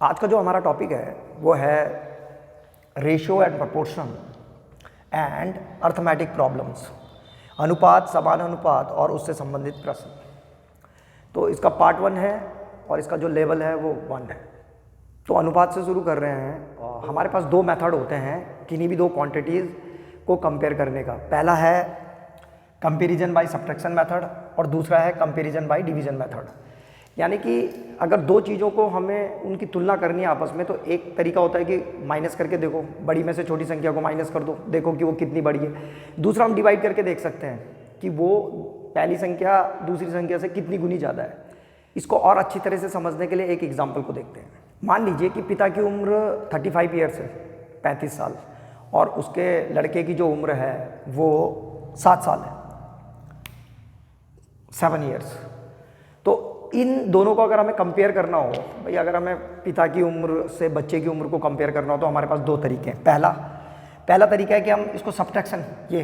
आज का जो हमारा टॉपिक है वो है ratio and proportion and arithmetic problems, अनुपात, समानुपात और उससे संबंधित प्रश्न। तो इसका पार्ट 1 है और इसका जो लेवल है वो 1 है। तो अनुपात से शुरू कर रहे हैं। हमारे पास दो मेथड होते हैं किन्हीं भी दो क्वांटिटीज़ को कंपेयर करने का। पहला है कंपैरिजन बाय सब्ट्रैक्शन मेथड और दूसरा है कंपैरिजन बाय डिवीजन मेथड। यानी कि अगर दो चीज़ों को हमें उनकी तुलना करनी है आपस में, तो एक तरीका होता है कि माइनस करके देखो, बड़ी में से छोटी संख्या को माइनस कर दो, देखो कि वो कितनी बड़ी है। दूसरा हम डिवाइड करके देख सकते हैं कि वो पहली संख्या दूसरी संख्या से कितनी गुनी ज़्यादा है। इसको और अच्छी तरह से समझने के लिए एक एग्जाम्पल को देखते हैं। मान लीजिए कि पिता की उम्र 35 ईयर्स है, 35 साल, और उसके लड़के की जो उम्र है वो 7 साल है, 7 ईयर्स। तो इन दोनों को अगर हमें कंपेयर करना हो, भाई अगर हमें पिता की उम्र से बच्चे की उम्र को कंपेयर करना हो तो हमारे पास दो तरीके हैं। पहला तरीका है कि हम इसको सब्ट्रैक्शन, ये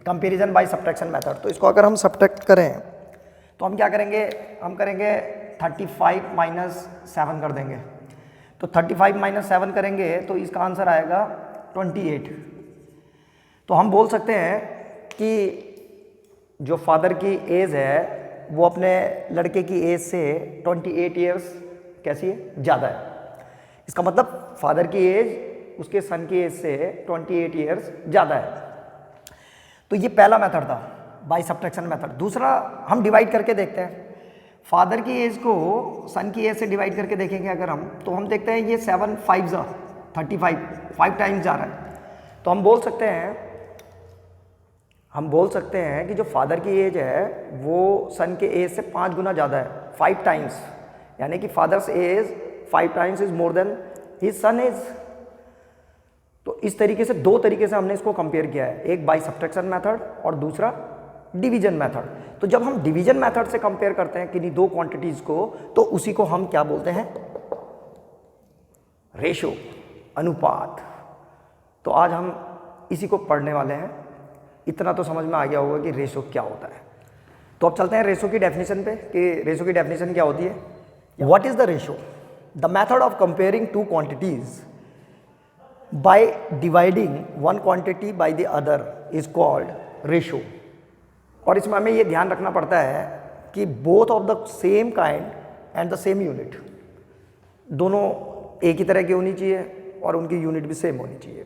कंपैरिजन बाय सब्ट्रैक्शन मेथड। तो इसको अगर हम सब्ट्रैक्ट करें तो हम क्या करेंगे, हम करेंगे 35 माइनस 7 कर देंगे। तो 35 माइनस 7 करेंगे तो इसका आंसर आएगा 28। तो हम बोल सकते हैं कि जो फादर की एज है वो अपने लड़के की एज से 28 ईयर्स कैसी है, ज़्यादा है। इसका मतलब फादर की एज उसके सन की एज से 28 ईयर्स ज़्यादा है। तो ये पहला मेथड था, बाय सब्ट्रैक्शन मेथड। दूसरा हम डिवाइड करके देखते हैं। फादर की एज को सन की एज से डिवाइड करके देखेंगे अगर हम, तो हम देखते हैं ये 7 5 35, 5 टाइम्स जा रहा है। तो हम बोल सकते हैं कि जो फादर की एज है वो सन के एज से 5 गुना ज़्यादा है, 5 टाइम्स। यानी कि father's age 5 times is more than his son age. तो इस तरीके से दो तरीके से हमने इसको कंपेयर किया है, एक बाय सब्ट्रैक्शन मेथड और दूसरा डिवीजन मेथड। तो जब हम डिवीजन मेथड से कंपेयर करते हैं किन्हीं दो क्वांटिटीज को, तो उसी को हम क्या बोलते हैं, रेशियो, अनुपात। तो आज हम इसी को पढ़ने वाले हैं। इतना तो समझ में आ गया होगा कि रेशियो क्या होता है। तो अब चलते हैं रेशियो की डेफिनेशन पे कि रेशियो की डेफिनेशन क्या होती है। What is the ratio? The method of comparing two quantities by dividing one quantity by the other is called ratio. और इसमें हमें ये ध्यान रखना पड़ता है कि both of the same kind and the same unit, दोनों एक ही तरह की होनी चाहिए और उनकी यूनिट भी सेम होनी चाहिए।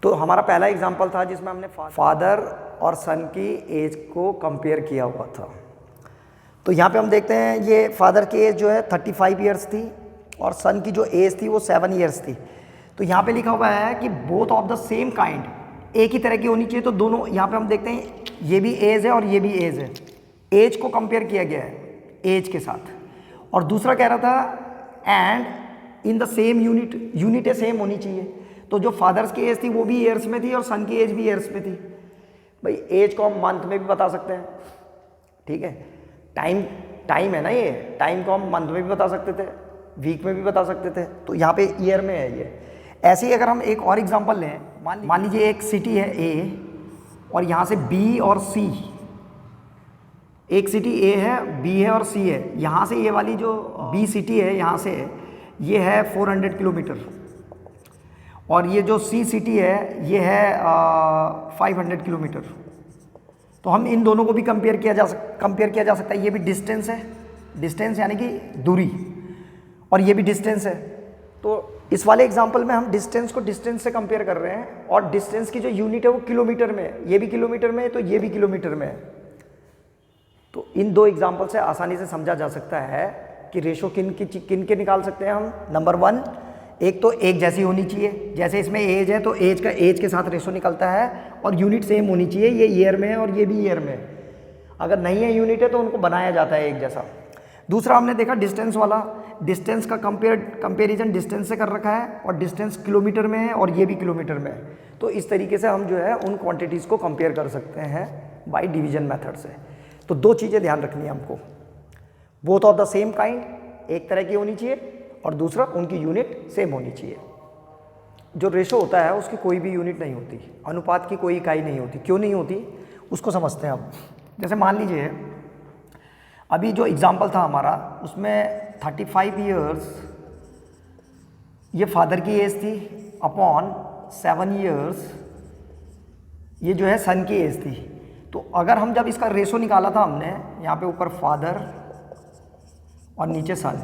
तो हमारा पहला एग्जांपल था जिसमें हमने फादर और सन की एज को कंपेयर किया हुआ था। तो यहाँ पे हम देखते हैं ये फादर की एज जो है 35 ईयर्स थी और सन की जो एज थी वो 7 ईयर्स थी। तो यहाँ पे लिखा हुआ है कि both of the same kind, एक ही तरह की होनी चाहिए। तो दोनों, यहाँ पे हम देखते हैं ये भी एज है और ये भी एज है। एज को कंपेयर किया गया है एज के साथ। और दूसरा कह रहा था and in the same unit, यूनिटें सेम होनी चाहिए। तो जो फादर्स की एज थी वो भी ईयर्स में थी और सन की एज भी ईयर्स में थी। भाई एज को हम मंथ में भी बता सकते हैं, ठीक है, टाइम है ना, ये टाइम को हम मंथ में भी बता सकते थे, वीक में भी बता सकते थे। तो यहाँ पे ईयर में है ये। ऐसे ही अगर हम एक और एग्जांपल लें, मान लीजिए एक सिटी है ए और यहाँ से बी और सी, एक सिटी ए है, बी है और सी है। यहाँ से ये वाली जो बी सिटी है यहाँ से ये है 400 किलोमीटर और ये जो सी सिटी है ये है 500 किलोमीटर। तो हम इन दोनों को भी कंपेयर किया जा सकता है। ये भी डिस्टेंस है, डिस्टेंस यानी कि दूरी, और ये भी डिस्टेंस है। तो इस वाले एग्जांपल में हम डिस्टेंस को डिस्टेंस से कंपेयर कर रहे हैं और डिस्टेंस की जो यूनिट है वो किलोमीटर में है। ये भी किलोमीटर में है तो ये भी किलोमीटर में है। तो इन दो एग्जांपल से आसानी से समझा जा सकता है कि रेशो किन के निकाल सकते हैं हम। नंबर 1, एक तो एक जैसी होनी चाहिए, जैसे इसमें एज है तो एज के साथ रेशो निकलता है और यूनिट सेम होनी चाहिए। ये ईयर में है और ये भी ईयर में है। अगर नहीं है यूनिट है तो उनको बनाया जाता है एक जैसा। दूसरा हमने देखा डिस्टेंस वाला, डिस्टेंस का कंपेरिजन डिस्टेंस से कर रखा है और डिस्टेंस किलोमीटर में है और ये भी किलोमीटर में है। तो इस तरीके से हम जो है उन क्वांटिटीज़ को कंपेयर कर सकते हैं बाय डिवीजन मेथड से। तो दो चीज़ें ध्यान रखनी है हमको, both of the same kind, एक तरह की होनी चाहिए, और दूसरा उनकी यूनिट सेम होनी चाहिए। जो रेशो होता है उसकी कोई भी यूनिट नहीं होती, अनुपात की कोई इकाई नहीं होती। क्यों नहीं होती उसको समझते हैं हम। जैसे मान लीजिए अभी जो एग्जाम्पल था हमारा उसमें 35 ईयर्स ये फादर की एज थी अपॉन 7 ईयर्स, ये जो है सन की एज थी। तो अगर हम जब इसका रेशो निकाला था हमने, यहाँ पे ऊपर फादर और नीचे सन,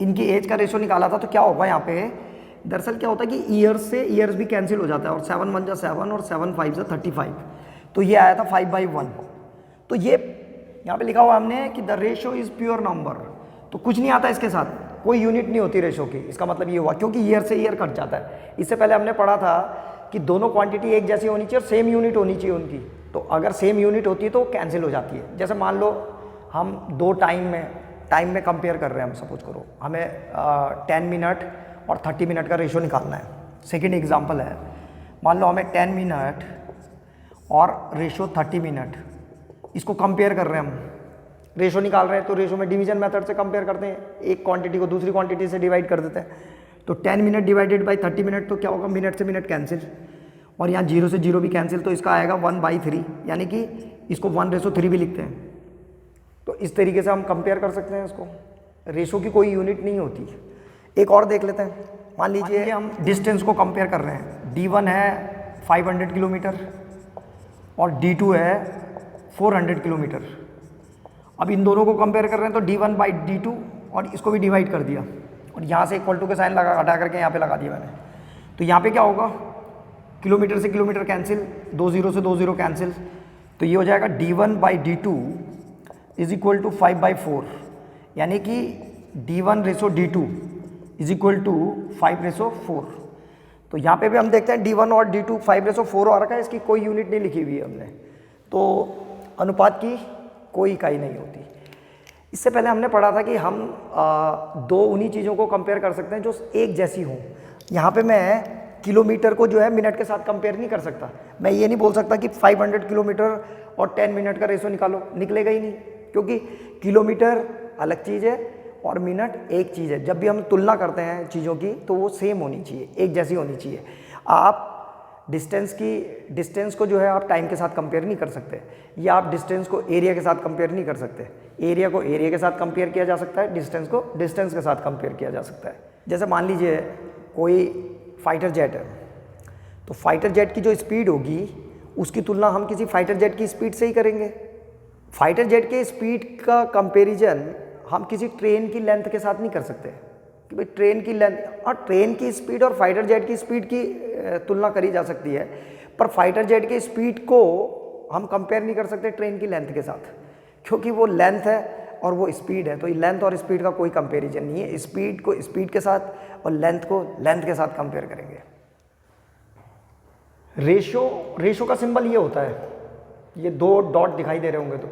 इनकी एज का रेशो निकाला था, तो क्या होगा यहाँ पे, दरअसल क्या होता है कि ईयर्स से ईयर्स भी कैंसिल हो जाता है, और 7 1 जा 7 और 7 5 जा 35, तो ये आया था 5/1। तो ये यहाँ पे लिखा हुआ हमने कि the ratio is pure number, तो कुछ नहीं आता इसके साथ, कोई यूनिट नहीं होती रेशो की। इसका मतलब ये हुआ क्योंकि ईयर से ईयर कट जाता है। इससे पहले हमने पढ़ा था कि दोनों क्वांटिटी एक जैसी होनी चाहिए और सेम यूनिट होनी चाहिए उनकी, तो अगर सेम यूनिट होती है तो कैंसिल हो जाती है। जैसे मान लो हम दो टाइम में कंपेयर कर रहे हैं, हम सपोज करो हमें 10 मिनट और 30 मिनट का रेशो निकालना है। सेकेंड एग्जाम्पल है, मान लो हमें 10 मिनट और रेशो 30 मिनट, इसको कंपेयर कर रहे हैं, हम रेशो निकाल रहे हैं, तो रेशो में डिवीजन मेथड से कंपेयर करते हैं, एक क्वांटिटी को दूसरी क्वांटिटी से डिवाइड कर देते हैं। तो 10 मिनट डिवाइडेड बाई 30 मिनट, तो क्या होगा, मिनट से मिनट कैंसिल, और यहाँ 0 से 0 भी कैंसिल, तो इसका आएगा 1/3, यानी कि इसको 1:3 भी लिखते हैं। तो इस तरीके से हम कंपेयर कर सकते हैं इसको, रेशो की कोई यूनिट नहीं होती। एक और देख लेते हैं, मान लीजिए हम डिस्टेंस को कंपेयर कर रहे हैं, D1 है 500 किलोमीटर और D2 है 400 किलोमीटर। अब इन दोनों को कंपेयर कर रहे हैं, तो D1/D2 और इसको भी डिवाइड कर दिया, और यहाँ से इक्वल टू के साइन लगा हटा करके यहाँ पे लगा दिया मैंने। तो यहाँ पे क्या होगा, किलोमीटर से किलोमीटर कैंसिल, 2 0 से 2 0 कैंसिल, तो ये हो जाएगा D1/D2 इज इक्वल टू 5/4, यानी कि D1/D2 इज इक्वल टू 5/4। तो यहाँ पे भी हम देखते हैं D1 और D2 5/4 आ रखा है, इसकी कोई यूनिट नहीं लिखी हुई है हमने, तो अनुपात की कोई इकाई नहीं होती। इससे पहले हमने पढ़ा था कि हम दो उन्हीं चीज़ों को कंपेयर कर सकते हैं जो एक जैसी हों। यहाँ पे मैं किलोमीटर को जो है मिनट के साथ कंपेयर नहीं कर सकता, मैं ये नहीं बोल सकता कि 500 किलोमीटर और 10 मिनट का रेशो निकालो, निकलेगा ही नहीं, क्योंकि किलोमीटर अलग चीज़ है और मिनट एक चीज़ है। जब भी हम तुलना करते हैं चीज़ों की तो वो सेम होनी चाहिए, एक जैसी होनी चाहिए। आप डिस्टेंस को जो है आप टाइम के साथ कंपेयर नहीं कर सकते, या आप डिस्टेंस को एरिया के साथ कंपेयर नहीं कर सकते। एरिया को एरिया के साथ कंपेयर किया जा सकता है, डिस्टेंस को डिस्टेंस के साथ कंपेयर किया जा सकता है। जैसे मान लीजिए कोई फाइटर जेट है, तो फाइटर जेट की जो स्पीड होगी उसकी तुलना हम किसी फाइटर जेट की स्पीड से ही करेंगे। फाइटर जेट के स्पीड का कंपेरिजन हम किसी ट्रेन की लेंथ के साथ नहीं कर सकते कि भाई ट्रेन की लेंथ, और ट्रेन की स्पीड और फाइटर जेट की स्पीड की तुलना करी जा सकती है, पर फाइटर जेट की स्पीड को हम कंपेयर नहीं कर सकते ट्रेन की लेंथ के साथ, क्योंकि वो लेंथ है और वो स्पीड है। तो ये लेंथ और स्पीड का कोई कंपैरिजन नहीं है, स्पीड को स्पीड के साथ और लेंथ को लेंथ के साथ कंपेयर करेंगे। रेशो का सिंबल ये होता है, ये दो डॉट दिखाई दे रहे होंगे, तो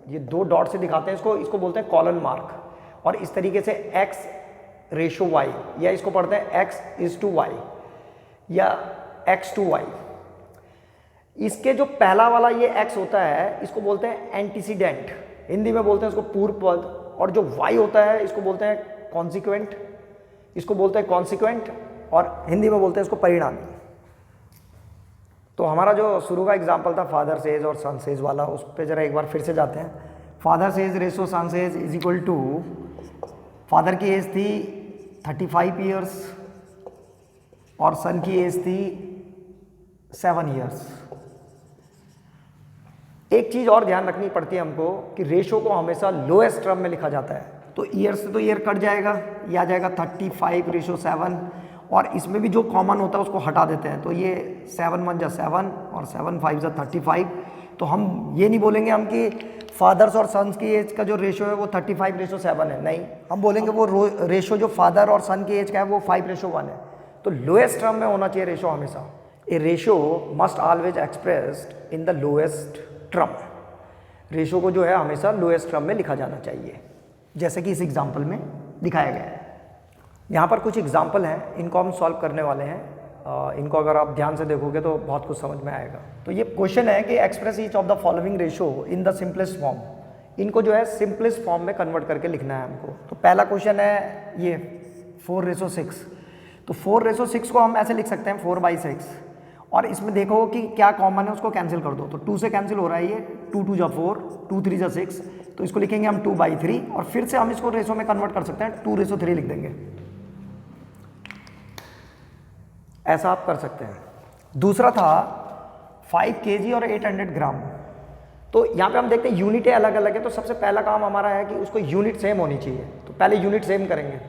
ये दो डॉट से दिखाते हैं इसको बोलते हैं कॉलन मार्क, और इस तरीके से x/y, या इसको पढ़ते हैं x/y या x/y। इसके जो पहला वाला ये x होता है इसको बोलते हैं एंटीसीडेंट, हिंदी में बोलते हैं इसको पूर्व पद, और जो y होता है इसको बोलते हैं कॉन्सिक्वेंट, इसको बोलते हैं कॉन्सिक्वेंट, और हिंदी में बोलते हैं इसको परिणामी। तो हमारा जो शुरू का एग्जाम्पल था फादर सेज और सन सेज वाला, उस पर जरा एक बार फिर से जाते हैं। Father's age ratio son's age is equal to, father की एज थी 35 ईयर्स और सन की एज थी 7 ईयर्स। एक चीज़ और ध्यान रखनी पड़ती है हमको कि रेशो को हमेशा लोएस्ट टर्म में लिखा जाता है, तो ईयर से तो ईयर कट जाएगा, ये आ जाएगा 35/7, और इसमें भी जो कॉमन होता है उसको हटा देते हैं, तो ये 7 1 जा 7 और 7 5 जा 35। तो हम ये नहीं बोलेंगे हम कि फादर्स और सन्स की एज का जो रेशो है वो 35/7 है, नहीं, हम बोलेंगे वो रेशो जो फादर और सन की एज का है वो 5/1 है। तो लोएस्ट टर्म में होना चाहिए रेशो हमेशा। A ratio must always expressed in the lowest term, ratio को जो है हमेशा लोएस्ट टर्म में लिखा जाना चाहिए, जैसे कि इस एग्जाम्पल में दिखाया गया है। यहाँ पर कुछ एग्जाम्पल हैं, इनको हम सॉल्व करने वाले हैं। इनको अगर आप ध्यान से देखोगे तो बहुत कुछ समझ में आएगा। तो ये क्वेश्चन है कि express each of the following ratio in the simplest form, इनको जो है सिंपलेस्ट फॉर्म में कन्वर्ट करके लिखना है हमको। तो पहला क्वेश्चन है ये 4/6, तो 4/6 को हम ऐसे लिख सकते हैं 4/6, और इसमें देखो कि क्या कॉमन है उसको कैंसिल कर दो, तो 2 से कैंसिल हो रहा है, ये 2 2 जा 4, 2 3 जा 6, तो इसको लिखेंगे हम 2/3, और फिर से हम इसको रेशो में कन्वर्ट कर सकते हैं, 2/3 लिख देंगे। ऐसा आप कर सकते हैं। दूसरा था 5 kg और 800 ग्राम। तो यहाँ पे हम देखते हैं यूनिटें अलग अलग है, तो सबसे पहला काम हमारा है कि उसको यूनिट सेम होनी चाहिए। तो पहले यूनिट सेम करेंगे।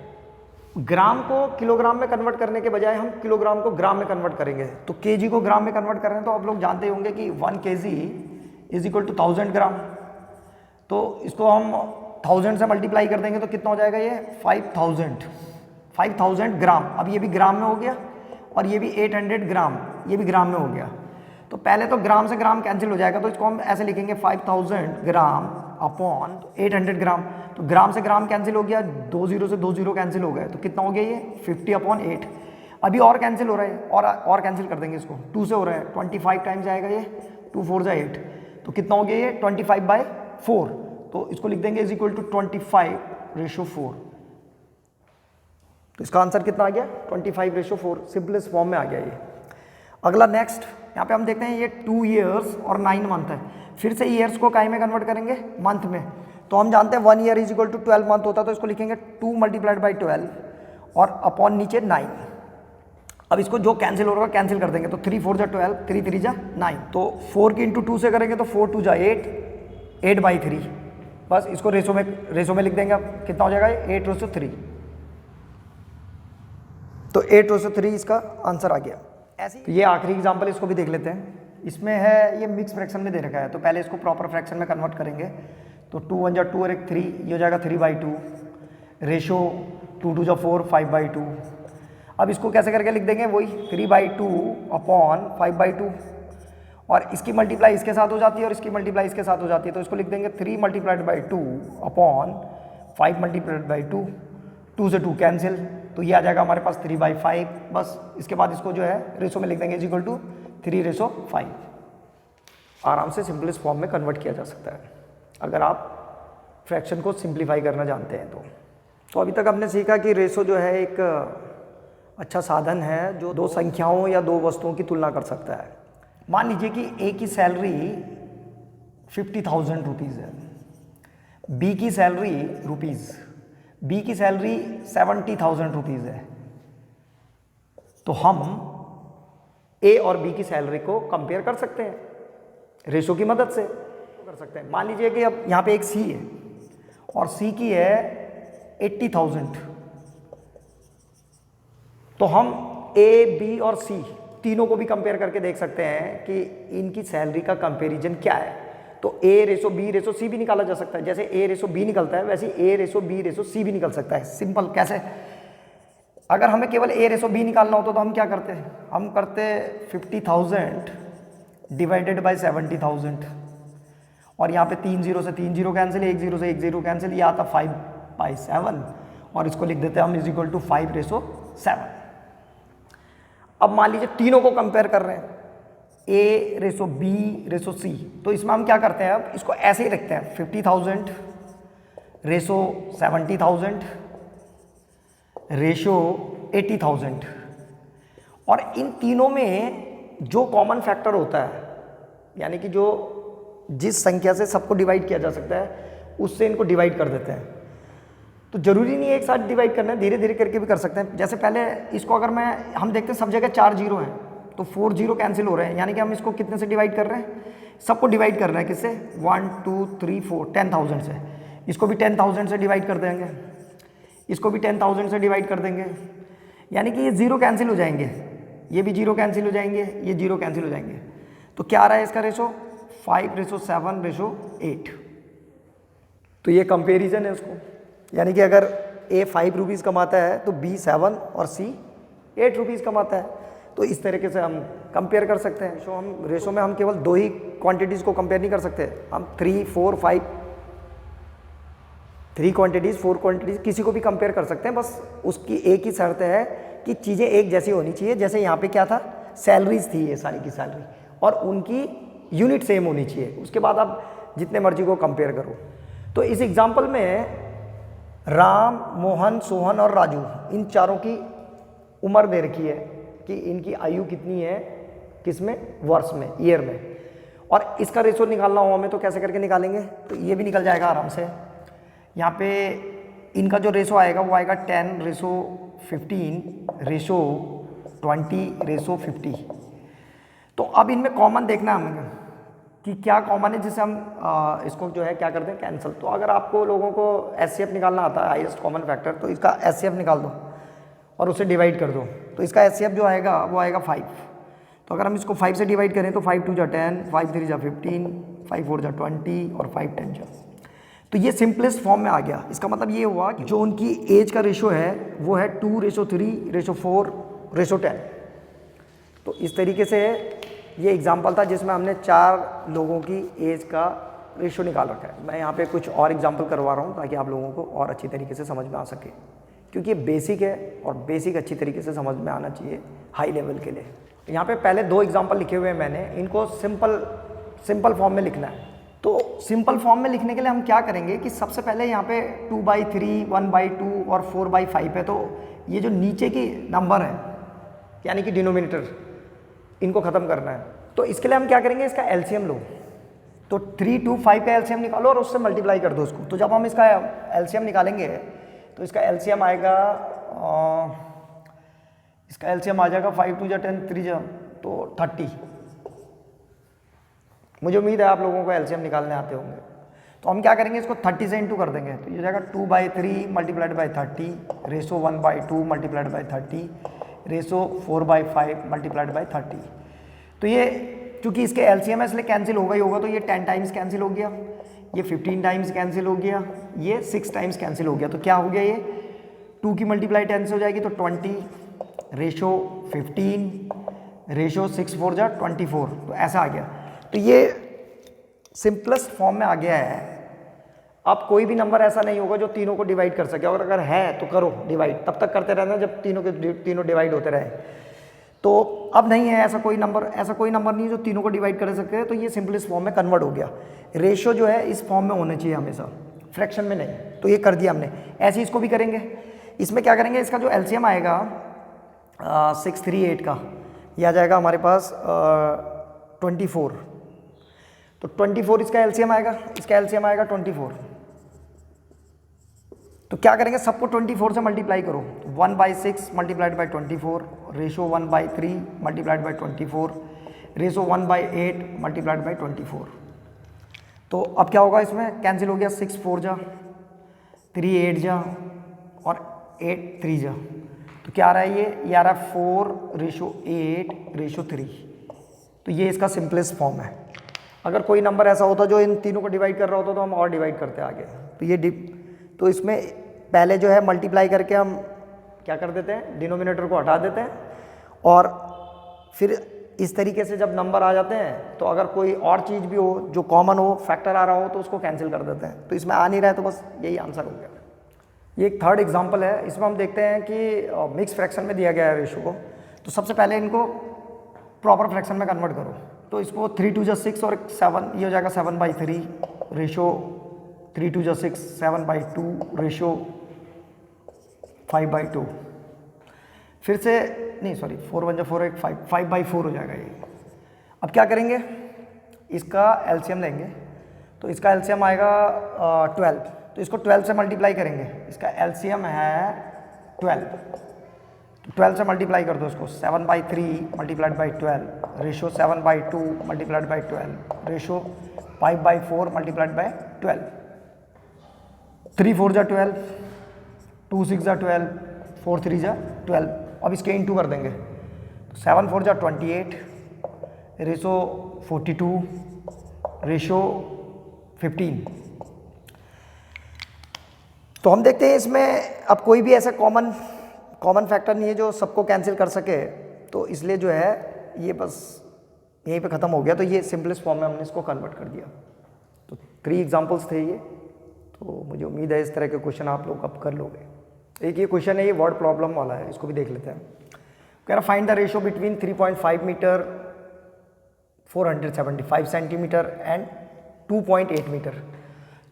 ग्राम को किलोग्राम में कन्वर्ट करने के बजाय हम किलोग्राम को ग्राम में कन्वर्ट करेंगे। तो केजी को ग्राम में कन्वर्ट कर रहे हैं, तो आप लोग जानते होंगे कि 1 kg इज इक्वल टू 1000 ग्राम। तो इसको हम 1000 से मल्टीप्लाई कर देंगे तो कितना हो जाएगा ये 5000 ग्राम। अब ये भी ग्राम में हो गया और ये भी 800 ग्राम, ये भी ग्राम में हो गया। तो पहले तो ग्राम से ग्राम कैंसिल हो जाएगा, तो इसको हम ऐसे लिखेंगे 5000 ग्राम अपॉन 800 ग्राम। तो ग्राम से ग्राम कैंसिल हो गया, 2 0 से 2 0 कैंसिल हो गए, तो कितना हो गया ये 50/8। अभी और कैंसिल हो रहा है, और कैंसिल कर देंगे इसको, 2 से हो रहा है, 25 टाइम्स आएगा ये, 2 4 जा 8, तो कितना हो गया ये 25/4। तो इसको लिख देंगे इज इक्वल टू 25/4। तो इसका आंसर कितना आ गया 25/4, सिंपलेस्ट फॉर्म में आ गया ये। अगला नेक्स्ट यहाँ पे हम देखते हैं ये 2 ईयर्स और 9 मंथ है। फिर से ईयर्स को काय में कन्वर्ट करेंगे, मंथ में। तो हम जानते हैं 1 year is equal to 12 month होता है, तो इसको लिखेंगे 2 × 12 और अपॉन नीचे 9। अब इसको जो कैंसिल होगा कैंसिल कर देंगे, तो 3 4 जा 12, 3 3 जा 9। तो 4 की इंटू 2 से करेंगे तो 4 2 जा 8, 8/3। बस इसको रेशो में लिख देंगे। अब कितना हो जाएगा 8/3। तो 8/3 इसका आंसर आ गया। ऐसे तो ये आखिरी एग्जांपल, इसको भी देख लेते हैं। इसमें है ये मिक्स फ्रैक्शन में दे रखा है, तो पहले इसको प्रॉपर फ्रैक्शन में कन्वर्ट करेंगे। तो 2 1 जा 2 और 1 3, ये हो जाएगा 3/2। रेशो 2 2 जा 4, 5/2। अब इसको कैसे करके लिख देंगे, वही 3/2 अपॉन 5/2, और इसकी मल्टीप्लाई इसके साथ हो जाती है और इसकी मल्टीप्लाई इसके साथ हो जाती है। तो इसको लिख देंगे 3 × 2 अपॉन 5 × 2, 2 से 2 कैंसिल, तो ये आ जाएगा हमारे पास 3/5। बस इसके बाद इसको जो है रेशो में लिख देंगे इज इक्वल टू 3/5। आराम से सिंपलेस्ट फॉर्म में कन्वर्ट किया जा सकता है अगर आप फ्रैक्शन को सिंप्लीफाई करना जानते हैं। तो अभी तक हमने सीखा कि रेशो जो है एक अच्छा साधन है जो दो संख्याओं या दो वस्तुओं की तुलना कर सकता है। मान लीजिए कि ए की सैलरी 50,000 रुपीज़ है, बी की सैलरी बी की सैलरी 70,000 रुपीज़ है। तो हम ए और बी की सैलरी को कंपेयर कर सकते हैं, रेशो की मदद से कर सकते हैं। मान लीजिए कि अब यहाँ पे एक सी है और सी की है 80,000, तो हम ए बी और सी तीनों को भी कंपेयर करके देख सकते हैं कि इनकी सैलरी का कंपैरिजन क्या है। तो A/B/C भी निकाला जा सकता है, जैसे A/B निकलता है वैसे A/B/C भी निकल सकता है। सिंपल कैसे, अगर हमें केवल A/B निकालना होता तो हम क्या करते, हम करते 50,000 डिवाइडेड बाय 70,000, और यहाँ पे 3 0 से 3 0 कैंसिल, 1 0 से 1 0 कैंसिल, ये आता 5/7, और इसको लिख देते हैं हम इज इक्वल टू 5/7। अब मान लीजिए तीनों को कंपेयर कर रहे हैं, A/B/C, तो इसमें हम क्या करते हैं, अब इसको ऐसे ही रखते हैं 50,000 रेशो 70,000 रेशो 80,000, और इन तीनों में जो कॉमन फैक्टर होता है, यानी कि जो जिस संख्या से सबको डिवाइड किया जा सकता है उससे इनको डिवाइड कर देते हैं। तो जरूरी नहीं है एक साथ डिवाइड करना है, धीरे धीरे करके भी कर सकते हैं। जैसे पहले इसको अगर हम देखते हैं सब जगह 4 0 है, तो 4 0 कैंसिल हो रहे हैं, यानी कि हम इसको कितने से डिवाइड कर रहे हैं, सबको डिवाइड कर रहे हैं किससे, 1 2 3 4 10,000 से। इसको भी 10,000 से डिवाइड कर देंगे, इसको भी 10,000 से डिवाइड कर देंगे, यानी कि ये 0 कैंसिल हो जाएंगे, ये भी 0 कैंसिल हो जाएंगे, ये 0 कैंसिल हो जाएंगे। तो क्या आ रहा है इसका रेशो 5/7/8। तो ये कंपेरिजन है उसको, यानी कि अगर A 5 रुपीज़ कमाता है तो B 7 और C 8 रुपीज़ कमाता है। तो इस तरीके से हम कंपेयर कर सकते हैं। रेशो में हम केवल 2 ही क्वांटिटीज़ को कंपेयर नहीं कर सकते, हम 3 4 5 3 क्वांटिटीज़ 4 क्वांटिटीज़ किसी को भी कंपेयर कर सकते हैं। बस उसकी एक ही शर्त है कि चीज़ें एक जैसी होनी चाहिए। जैसे यहाँ पे क्या था, सैलरीज थी, ये सारी की सैलरी, और उनकी यूनिट सेम होनी चाहिए। उसके बाद आप जितने मर्जी को कंपेयर करो। तो इस एग्जाम्पल में राम, मोहन, सोहन और राजू, इन चारों की उम्र दे रखी है कि इनकी आयु कितनी है, किसमें, वर्ष में, ईयर में, और इसका रेशो निकालना हो हमें तो कैसे करके निकालेंगे, तो ये भी निकल जाएगा आराम से। यहाँ पे इनका जो रेशो आएगा वो आएगा 10/15/20 20:50। तो अब इनमें कॉमन देखना है हमें कि क्या कॉमन है, जिससे हम इसको जो है क्या करते हैं, कैंसिल। तो अगर आपको लोगों को एचसीएफ निकालना आता है, हाईएस्ट कॉमन फैक्टर, तो इसका एचसीएफ निकाल दो और उसे डिवाइड कर दो। तो इसका एचसीएफ जो आएगा वो आएगा 5। तो अगर हम इसको 5 से डिवाइड करें तो 5 2 जा 10, 5 3 जा 15, 5 4 जा 20 और 5 10 जा। तो ये सिंपलेस्ट फॉर्म में आ गया। इसका मतलब ये हुआ कि जो उनकी एज का रेशो है वो है 2:3:4:10। तो इस तरीके से ये एग्जाम्पल था जिसमें हमने 4 लोगों की एज का रेशो निकाल रखा है। मैं यहाँ पे कुछ और एग्जाम्पल करवा रहा हूँ ताकि आप लोगों को और अच्छी तरीके से समझ में आ सके, क्योंकि ये बेसिक है और बेसिक अच्छी तरीके से समझ में आना चाहिए हाई लेवल के लिए। यहाँ पे पहले 2 एग्जाम्पल लिखे हुए हैं मैंने, इनको सिंपल फॉर्म में लिखना है। तो सिंपल फॉर्म में लिखने के लिए हम क्या करेंगे कि सबसे पहले यहाँ पे 2/3, 1/2 और 4/5 है। तो ये जो नीचे की नंबर है यानी कि डिनोमिनेटर, इनको ख़त्म करना है। तो इसके लिए हम क्या करेंगे, इसका एलसीएम लो। तो 3, 2, 5 का एलसीएम निकालो और उससे मल्टीप्लाई कर दो उसको। तो जब हम इसका एलसीएम निकालेंगे तो इसका एलसीएम आएगा, इसका एलसीएम आ जाएगा 5 2 जा 10, 3 जा तो 30। मुझे उम्मीद है आप लोगों को एलसीएम निकालने आते होंगे। तो हम क्या करेंगे, इसको 30 से इंटू कर देंगे। तो ये जाएगा 2/3 multiplied by 30 ratio 1/2 multiplied by 30 ratio 4/5 multiplied by 30। तो ये चूँकि इसके एलसीएम है इसलिए कैंसिल होगा ही होगा। तो ये 10 टाइम्स कैंसिल हो गया, ये 15 टाइम्स कैंसिल हो गया, ये 6 टाइम्स कैंसिल हो गया। तो क्या हो गया, ये 2 की मल्टीप्लाई 10 से हो जाएगी तो 20 रेशो 15 रेशो 6 4 जा 24। तो ऐसा आ गया। तो ये सिंपलेस्ट फॉर्म में आ गया है। अब कोई भी नंबर ऐसा नहीं होगा जो तीनों को डिवाइड कर सके, और अगर है तो करो डिवाइड, तब तक करते रहना जब तीनों डिवाइड होते रहे। तो अब नहीं है ऐसा कोई नंबर नहीं है जो तीनों को डिवाइड कर सके। तो ये सिंपलेस्ट फॉर्म में कन्वर्ट हो गया। रेशो जो है इस फॉर्म में होना चाहिए हमेशा, फ्रैक्शन में नहीं। तो ये कर दिया हमने। ऐसे ही इसको भी करेंगे। इसमें क्या करेंगे, इसका जो एलसीएम आएगा 638 का, यह आ जाएगा हमारे पास 24। तो 24 इसका एलसीएम आएगा, इसका एलसीएम आएगा 24। तो क्या करेंगे, सबको 24 से मल्टीप्लाई करो। 1/6 multiplied by 24 ratio 1/3 multiplied by 24 ratio 1/8 multiplied by 24। तो अब क्या होगा, इसमें कैंसिल हो गया, 6 4 जा 3 8 जा और 8 3 जा। तो क्या आ रहा है, ये आ रहा है 4:8:3। तो ये इसका सिंपलेस्ट फॉर्म है। अगर कोई नंबर ऐसा होता जो इन तीनों को डिवाइड कर रहा होता तो हम और डिवाइड करते आगे। तो ये तो इसमें पहले जो है मल्टीप्लाई करके हम क्या कर देते हैं, डिनोमिनेटर को हटा देते हैं, और फिर इस तरीके से जब नंबर आ जाते हैं तो अगर कोई और चीज़ भी हो जो कॉमन हो, फैक्टर आ रहा हो, तो उसको कैंसिल कर देते हैं। तो इसमें आ नहीं रहा है तो बस यही आंसर हो गया। ये एक थर्ड एग्जाम्पल है। इसमें हम देखते हैं कि मिक्स फ्रैक्शन में दिया गया है रेशो को। तो सबसे पहले इनको प्रॉपर फ्रैक्शन में कन्वर्ट करो। तो इसको 3 2 जा 6 और 7, ये हो जाएगा 7/3 रेशो 3 2 जा 6 7/2 रेशो 5/2। फिर से नहीं, सॉरी 4 1 जा 4 1 5 5/4 हो जाएगा ये। अब क्या करेंगे, इसका एलसीएम लेंगे। तो इसका एलसीएम आएगा 12। तो इसको 12 से मल्टीप्लाई करेंगे। इसका एलसीएम है 12। तो 12 से मल्टीप्लाई कर दो इसको। 7/3 multiplied by 12 ratio 7/2 multiplied by 12 ratio 5/4 multiplied by 12। 3 4 जा 12, 2 6 जा 12, 4 3 जा 12। अब इसके इंटू कर देंगे। 7 4 जा 28 रेशो 42 रेशो 15। तो हम देखते हैं इसमें अब कोई भी ऐसा कॉमन फैक्टर नहीं है जो सबको कैंसिल कर सके। तो इसलिए जो है ये बस यहीं पे ख़त्म हो गया। तो ये सिंपलेस्ट फॉर्म में हमने इसको कन्वर्ट कर दिया। तो 3 एग्जांपल्स थे ये। तो मुझे उम्मीद है इस तरह के क्वेश्चन आप लोग अब कर लोगे। एक ये क्वेश्चन है, ये वर्ड प्रॉब्लम वाला है, इसको भी देख लेते हैं। कह रहा find the ratio between 3.5 metre 475 centimetre and 2.8 metre.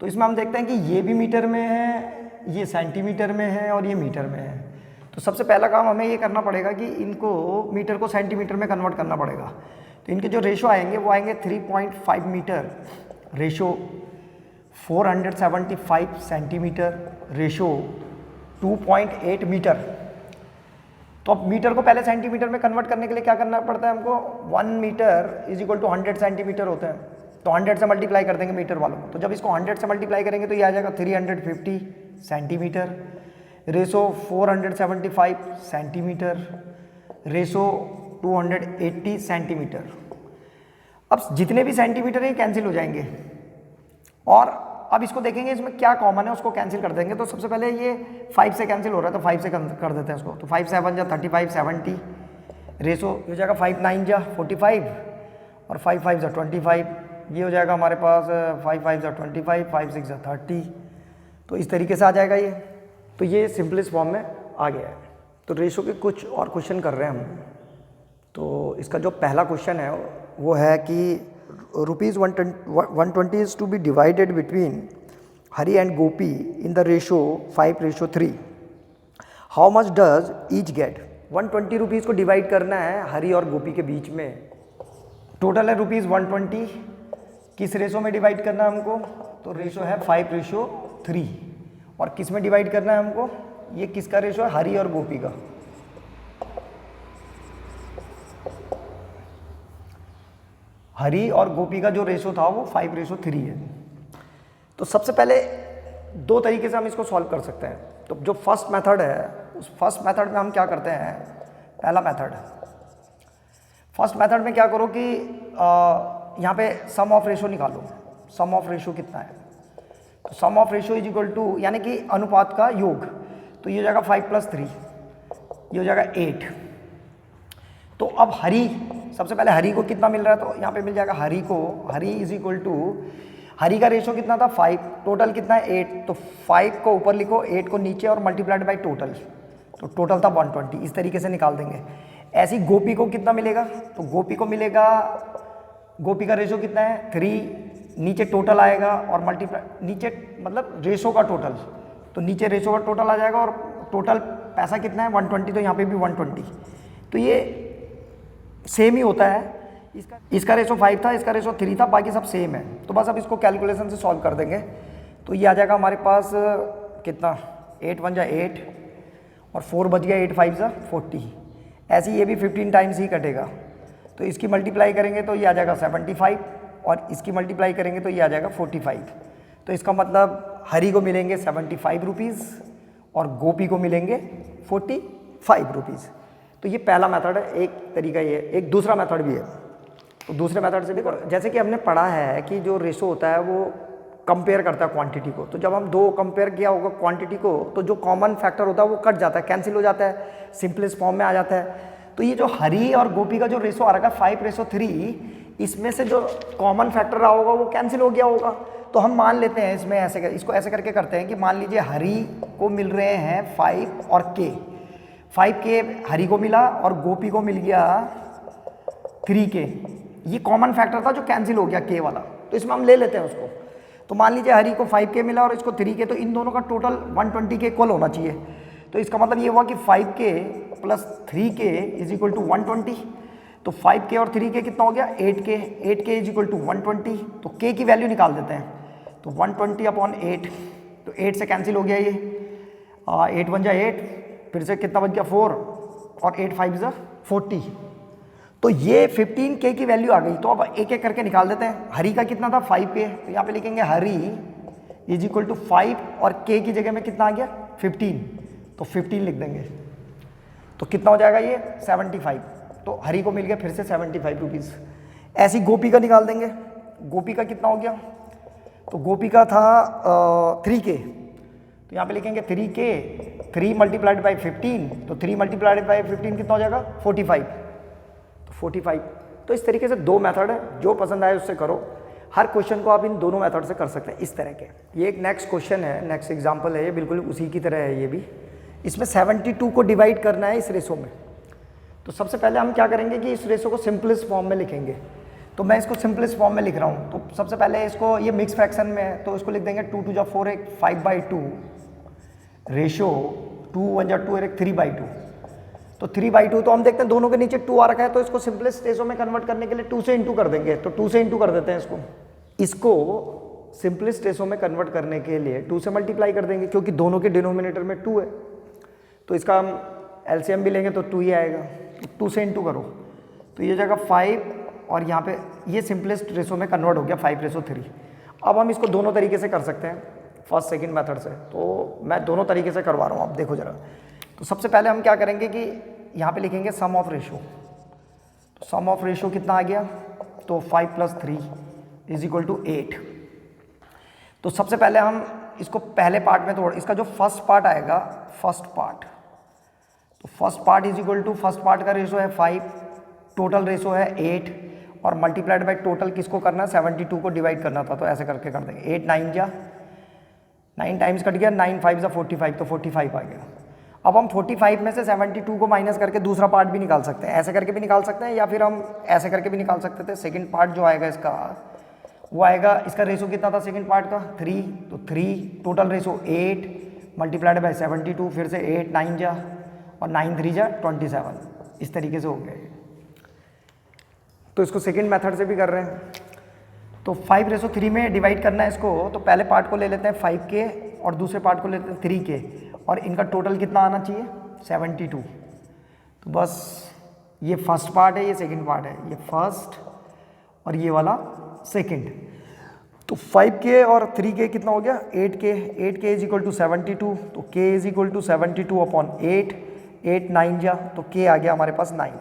तो इसमें हम देखते हैं कि ये भी मीटर में है, ये सेंटीमीटर में है और ये मीटर में है। तो सबसे पहला काम हमें ये करना पड़ेगा कि इनको मीटर को सेंटीमीटर में कन्वर्ट करना पड़ेगा। तो इनके जो रेशो आएंगे वो आएंगे 3.5 metre ratio 475 centimetre ratio 2.8 metre. तो अब मीटर को पहले सेंटीमीटर में कन्वर्ट करने के लिए क्या करना पड़ता है हमको, 1 metre is equal to 100 centimetre होता है, तो 100 से मल्टीप्लाई कर देंगे मीटर वालों को। तो जब इसको 100 से मल्टीप्लाई करेंगे तो ये आ जाएगा 350 centimetre, ratio 475 centimetre, ratio 280 centimetre. अब जितने भी सेंटीमीटर है कैंसिल हो जाएंगे, और अब इसको देखेंगे इसमें क्या कॉमन है उसको कैंसिल कर देंगे। तो सबसे पहले ये 5 से कैंसिल हो रहा है, तो 5 से कर देते हैं इसको। तो 5 7 जा 35 70, रेशो हो जाएगा 5 9 जा 45 और 5 5 जा 25, ये हो जाएगा हमारे पास 5 5 जा 25, 5 6 जा 30। तो इस तरीके से आ जाएगा ये। तो ये सिंपलेस्ट फॉर्म में आ गया है। तो रेशो के कुछ और क्वेश्चन कर रहे हैं हम। तो इसका जो पहला क्वेश्चन है वो है कि ₹120 is to be divided between Hari and Gopi in the ratio 5:3. How much does each get? 120 rupees को डिवाइड करना है हरी और गोपी के बीच में। टोटल है ₹120। किस रेशो में डिवाइड करना है हमको, तो रेशो है 5:3। और किस में डिवाइड करना है हमको, ये किसका रेशो है, हरी और गोपी का। हरी और गोपी का जो रेशो था वो 5:3 है। तो सबसे पहले दो तरीके से हम इसको सॉल्व कर सकते हैं। तो जो फर्स्ट मेथड है उस फर्स्ट मेथड में हम क्या करते हैं, पहला मेथड, फर्स्ट मेथड में क्या करो कि यहाँ पे सम ऑफ रेशो निकालो। सम ऑफ रेशो कितना है, तो sum of ratio is equal to, यानी कि अनुपात का योग। तो ये हो जाएगा 5 + 3, ये हो जाएगा 8। तो अब हरी, सबसे पहले हरी को कितना मिल रहा है, तो यहाँ पे मिल जाएगा हरी को, हरी इज इक्वल टू, हरी का रेशो कितना था 5, टोटल कितना है 8। तो 5 को ऊपर लिखो, 8 को नीचे और मल्टीप्लाइड बाई टोटल, तो टोटल था 120। इस तरीके से निकाल देंगे। ऐसी गोपी को कितना मिलेगा, तो गोपी को मिलेगा, गोपी का रेशो कितना है 3, नीचे टोटल आएगा और मल्टीप्लाई, नीचे मतलब रेशो का टोटल, तो नीचे रेशो का टोटल आ जाएगा। और टोटल पैसा कितना है 120, तो यहाँ पे भी 120। तो ये सेम ही होता है। इसका रेशो 5 था, इसका रेशो 3 था, बाकी सब सेम है। तो बस अब इसको कैलकुलेशन से सॉल्व कर देंगे। तो ये आ जाएगा हमारे पास कितना, 8 1 जा 8 और 4 बच गया, 8 5 जा 40। ऐसे ही ये भी 15 टाइम्स ही कटेगा। तो इसकी मल्टीप्लाई करेंगे तो ये आ जाएगा 75 और इसकी मल्टीप्लाई करेंगे तो ये आ जाएगा 45। तो इसका मतलब हरी को मिलेंगे 75 रुपीज़ और गोपी को मिलेंगे 45 रुपीज़। तो ये पहला मेथड है, एक तरीका ये। एक दूसरा मेथड भी है, तो दूसरे मेथड से भी करो। जैसे कि हमने पढ़ा है कि जो रेशो होता है वो कंपेयर करता है क्वांटिटी को। तो जब हम दो कंपेयर किया होगा क्वांटिटी को, तो जो कॉमन फैक्टर होता है वो कट जाता है, कैंसिल हो जाता है, सिंपलेस्ट फॉर्म में आ जाता है। तो ये जो हरी और गोपी का जो रेशो आ रहा है 5:3, इसमें से जो कॉमन फैक्टर रहा होगा वो कैंसिल हो गया होगा। तो हम मान लेते हैं इसमें ऐसे, इसको ऐसे करके करते हैं कि मान लीजिए हरी को मिल रहे हैं 5 और K। 5K हरी को मिला और गोपी को मिल गया 3K। ये कॉमन फैक्टर था जो कैंसिल हो गया K वाला, तो इसमें हम ले लेते हैं उसको। तो मान लीजिए हरी को 5K मिला और इसको 3K, तो इन दोनों का टोटल 120 के इक्वल होना चाहिए। तो इसका मतलब ये हुआ कि 5K + 3K is equal to 120। तो 5K और 3K कितना हो गया 8K। 8K is equal to 120। तो K की वैल्यू निकाल देते हैं, तो 120/8, तो 8 से कैंसिल हो गया ये, 8 1 जा 8, फिर से कितना बच गया 4 और 8 5 जा 40। तो ये 15K की वैल्यू आ गई। तो अब एक एक करके निकाल देते हैं। हरी का कितना था 5K, तो यहाँ पे लिखेंगे हरी इज इक्वल टू 5 और K की जगह में कितना आ गया 15, तो 15 लिख देंगे। तो कितना हो जाएगा ये 75। तो हरी को मिल गया फिर से 75 रुपीज़। ऐसी गोपी का निकाल देंगे। गोपी का कितना हो गया, तो गोपी का था 3K, तो यहाँ पे लिखेंगे 3K, 3 × 15, तो 3 × 15 कितना हो जाएगा 45, तो 45। तो इस तरीके से दो मेथड है, जो पसंद आए उससे करो। हर क्वेश्चन को आप इन दोनों मेथड से कर सकते हैं इस तरह के। ये एक नेक्स्ट क्वेश्चन है, नेक्स्ट एग्जांपल है, ये बिल्कुल उसी की तरह है ये भी। इसमें 72 को डिवाइड करना है इस रेशो में। तो सबसे पहले हम क्या करेंगे कि इस रेशो को सिंपलेस्ट फॉर्म में लिखेंगे। तो मैं इसको सिंपलेस्ट फॉर्म में लिख रहा हूँ। तो सबसे पहले इसको, ये मिक्स फ्रैक्शन में है तो इसको लिख देंगे 2 2 जा 4 एक 5/2 रेशो 2 1 जा 2 एक 3/2। तो 3/2, तो हम देखते हैं दोनों के नीचे 2 आ रखा है, तो इसको सिंपलेस्ट रेशो में कन्वर्ट करने के लिए 2 से इंटू कर देंगे। तो 2 से इंटू कर देते हैं इसको सिंपलेस्ट रेशो में कन्वर्ट करने के लिए 2 से मल्टीप्लाई कर देंगे, क्योंकि दोनों के डिनोमिनेटर में 2 है। तो इसका हम एलसीएम भी लेंगे तो 2 ही आएगा, तो 2 से इंटू करो तो ये जाएगा 5 और यहाँ पे ये सिंपलेस्ट रेशो में कन्वर्ट हो गया 5:3। अब हम इसको दोनों तरीके से कर सकते हैं, फर्स्ट सेकंड मेथड से, तो मैं दोनों तरीके से करवा रहा हूँ, आप देखो ज़रा। तो सबसे पहले हम क्या करेंगे कि यहाँ पे लिखेंगे सम ऑफ रेशो। तो सम ऑफ रेशो कितना आ गया, तो 5 + 3 = 8। तो सबसे पहले हम इसको पहले पार्ट में तोड़, इसका जो फर्स्ट पार्ट आएगा, फर्स्ट पार्ट, तो फर्स्ट पार्ट = फर्स्ट पार्ट का रेशो है 5, टोटल रेशो है 8 और मल्टीप्लाइड बाई टोटल किसको करना है, 72 को डिवाइड करना था, तो ऐसे करके कर देंगे। 8 9 जा 9 टाइम्स कट गया, 9 5 जा 45, तो 45 आ गया। अब हम 45 में से 72 को माइनस करके दूसरा पार्ट भी निकाल सकते हैं, ऐसे करके भी निकाल सकते हैं या फिर हम ऐसे करके भी निकाल सकते थे। सेकंड पार्ट जो आएगा इसका, वो आएगा, इसका रेशो कितना था सेकंड पार्ट का, 3, तो 3 टोटल रेशो 8 मल्टीप्लाइड बाई 72, फिर से 8 9 जा और 9 3 जा 27, इस तरीके से हो गया। तो इसको सेकंड मेथड से भी कर रहे हैं। तो 5:3 में डिवाइड करना है इसको, तो पहले पार्ट को ले लेते हैं 5 के और दूसरे पार्ट को ले लेते हैं 3 के, और इनका टोटल कितना आना चाहिए, 72। तो बस ये फर्स्ट पार्ट है, ये सेकंड पार्ट है, ये फर्स्ट और ये वाला सेकंड। तो 5 के और 3 के कितना हो गया, 8 के, 8 के = 72, तो k = 72/8, 8 9 जा, तो k आ गया हमारे पास 9।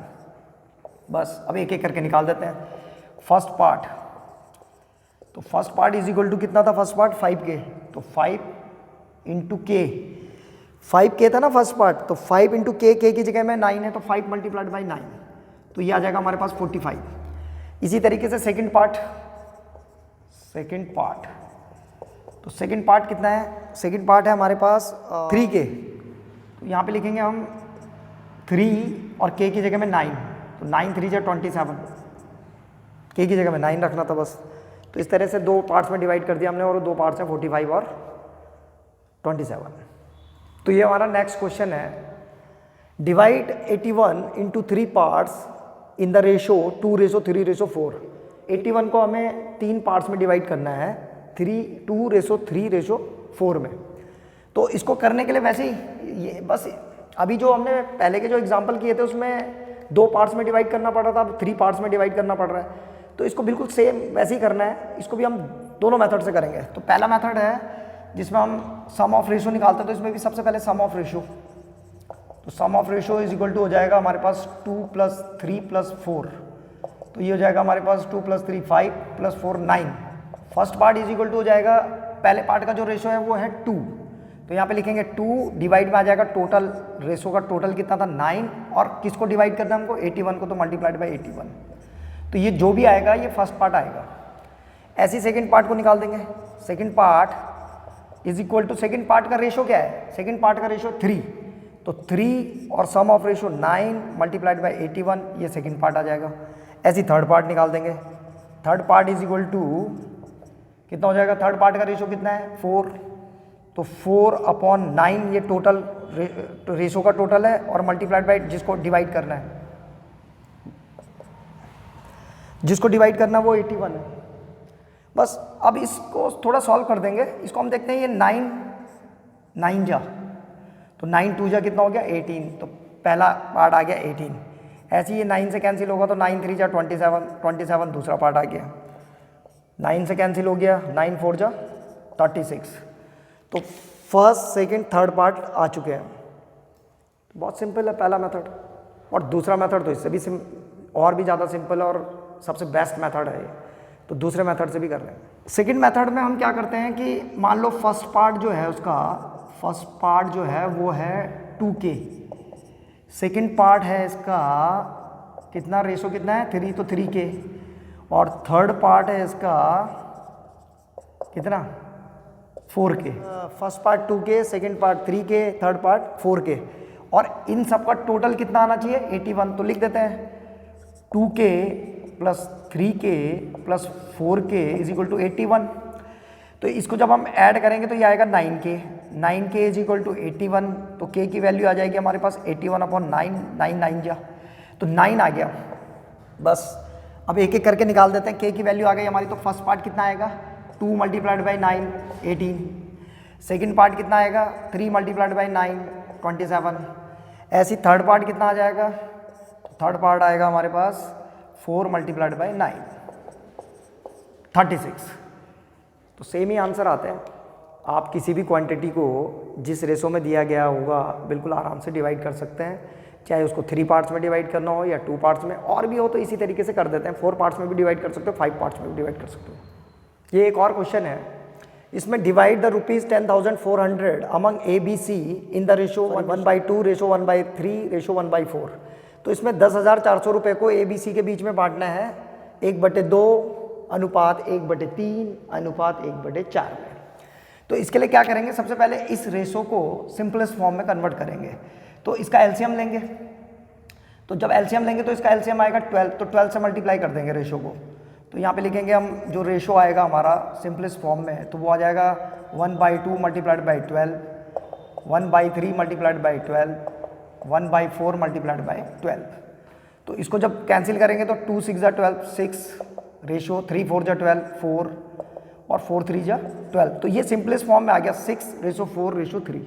बस अब एक एक करके निकाल देते हैं। फर्स्ट पार्ट, तो फर्स्ट पार्ट = कितना था, फर्स्ट पार्ट 5 के, तो 5 × k, 5 के था ना फर्स्ट पार्ट, तो 5 × k की जगह में 9 है, तो 5 × 9, तो ये आ जाएगा हमारे पास 45। इसी तरीके से सेकंड पार्ट, तो सेकंड पार्ट कितना है, सेकंड पार्ट है हमारे पास 3 के, तो यहाँ पे लिखेंगे हम 3 और k की जगह में 9, तो 9 3 जा 27, k की जगह में 9 रखना था बस। तो इस तरह से दो पार्ट्स में डिवाइड कर दिया हमने, और दो पार्ट्स हैं 45 और 27। तो ये हमारा नेक्स्ट क्वेश्चन है, divide 81 into 3 parts in the ratio 2:3:4। 81 को हमें 3 पार्ट्स में डिवाइड करना है, 2:3:4 में। तो इसको करने के लिए वैसे ही ये बस अभी जो हमने पहले के जो एग्जांपल किए थे उसमें 2 पार्ट्स में डिवाइड करना पड़ रहा था, अब 3 पार्ट्स में डिवाइड करना पड़ रहा है। तो इसको बिल्कुल सेम वैसे ही करना है, इसको भी हम दोनों मेथड से करेंगे। तो पहला मेथड है जिसमें हम सम ऑफ रेशो निकालते हैं, तो इसमें भी सबसे पहले सम ऑफ रेशो, तो सम ऑफ रेशो = हो जाएगा हमारे पास 2 + 3 + 4, तो ये हो जाएगा हमारे पास 2 + 3 5 + 4 9। फर्स्ट पार्ट = हो जाएगा, पहले पार्ट का जो रेशो है वो है 2, तो यहाँ पे लिखेंगे 2 डिवाइड में आ जाएगा टोटल, रेशो का टोटल कितना था 9, और किसको डिवाइड करना है हमको 81 को, तो मल्टीप्लाइड बाई 81। तो ये जो भी आएगा ये फर्स्ट पार्ट आएगा। ऐसे ही सेकंड पार्ट को निकाल देंगे। सेकंड पार्ट = सेकंड पार्ट का रेशो क्या है, सेकंड पार्ट का रेशो 3, तो 3 और सम ऑफ रेशो 9 मल्टीप्लाइड बाई 81, ये सेकंड पार्ट आ जाएगा। ऐसे ही थर्ड पार्ट निकाल देंगे। थर्ड पार्ट कितना हो जाएगा, थर्ड पार्ट का रेशो कितना है 4, तो 4/9 ये टोटल रेशो का टोटल है, और मल्टीप्लाइड बाई जिसको डिवाइड करना है, जिसको डिवाइड करना है वो 81 है। बस अब इसको थोड़ा सॉल्व कर देंगे। इसको हम देखते हैं, ये 9 9 जा, तो 9 2 जा कितना हो गया 18, तो पहला पार्ट आ गया 18। ऐसे ही ये 9 से कैंसिल होगा, तो 9 3 जा 27, 27 दूसरा पार्ट आ गया। 9 से कैंसिल हो गया, 9 4 जा 36। तो फर्स्ट सेकंड थर्ड पार्ट आ चुके हैं। बहुत सिंपल है पहला मेथड, और दूसरा मेथड तो इससे भी और भी ज़्यादा सिंपल है और सबसे बेस्ट मेथड है ये। तो दूसरे मेथड से भी कर रहे हैं। सेकंड मेथड में हम क्या करते हैं कि मान लो फर्स्ट पार्ट जो है उसका, फर्स्ट पार्ट जो है वो है 2k, सेकंड पार्ट है इसका कितना, रेशो कितना है 3, तो 3k, और थर्ड पार्ट है इसका कितना 4k। First part 2k, second part 3k, third part 4k, और इन सब का टोटल कितना आना चाहिए 81। तो लिख देते हैं 2k + 3k + 4k = 81। तो इसको जब हम ऐड करेंगे तो ये आएगा 9k, 9k = 81, तो k की वैल्यू आ जाएगी हमारे पास 81/9, 9 9 जा, तो 9 आ गया। बस अब एक एक करके निकाल देते हैं। k की वैल्यू आ गई हमारी, तो फर्स्ट पार्ट कितना आएगा 2 × 9 18, सेकंड पार्ट कितना आएगा 3 × 9 27, ऐसी थर्ड पार्ट कितना आ जाएगा, थर्ड पार्ट आएगा हमारे पास 4 मल्टीप्लाइड बाई 9, 36। तो सेम ही आंसर आते हैं। आप किसी भी क्वांटिटी को जिस रेशो में दिया गया होगा बिल्कुल आराम से डिवाइड कर सकते हैं, चाहे उसको 3 पार्ट्स में डिवाइड करना हो या 2 पार्ट्स में, और भी हो तो इसी तरीके से कर देते हैं। 4 पार्ट्स में भी डिवाइड कर सकते हो, 5 पार्ट्स में भी डिवाइड कर सकते हो। ये एक और क्वेश्चन है, इसमें divide the ₹10,400 among ABC in the ratio 1/2, ratio 1/3, ratio 1/4। तो इसमें 10,400 रुपये को ABC के बीच में बांटना है 1/2 अनुपात 1/3 अनुपात 1/4 में। तो इसके लिए क्या करेंगे, सबसे पहले इस रेशो को सिंपलेस्ट फॉर्म में कन्वर्ट करेंगे। तो इसका एलसीएम लेंगे, तो जब एलसीएम लेंगे तो इसका एलसीएम आएगा 12, तो 12 से मल्टीप्लाई कर देंगे रेशो को। तो यहाँ पे लिखेंगे हम जो रेशो आएगा हमारा सिंपलेस्ट फॉर्म में, तो वो आ जाएगा 1/2 multiplied by 12, 1/3 multiplied by 12, 1/4 multiplied by 12। तो इसको जब कैंसिल करेंगे तो 2 6 12, 6 रेशो 3 4 12, 4 और 4 3 12। तो ये सिंपलेस्ट फॉर्म में आ गया 6:4:3।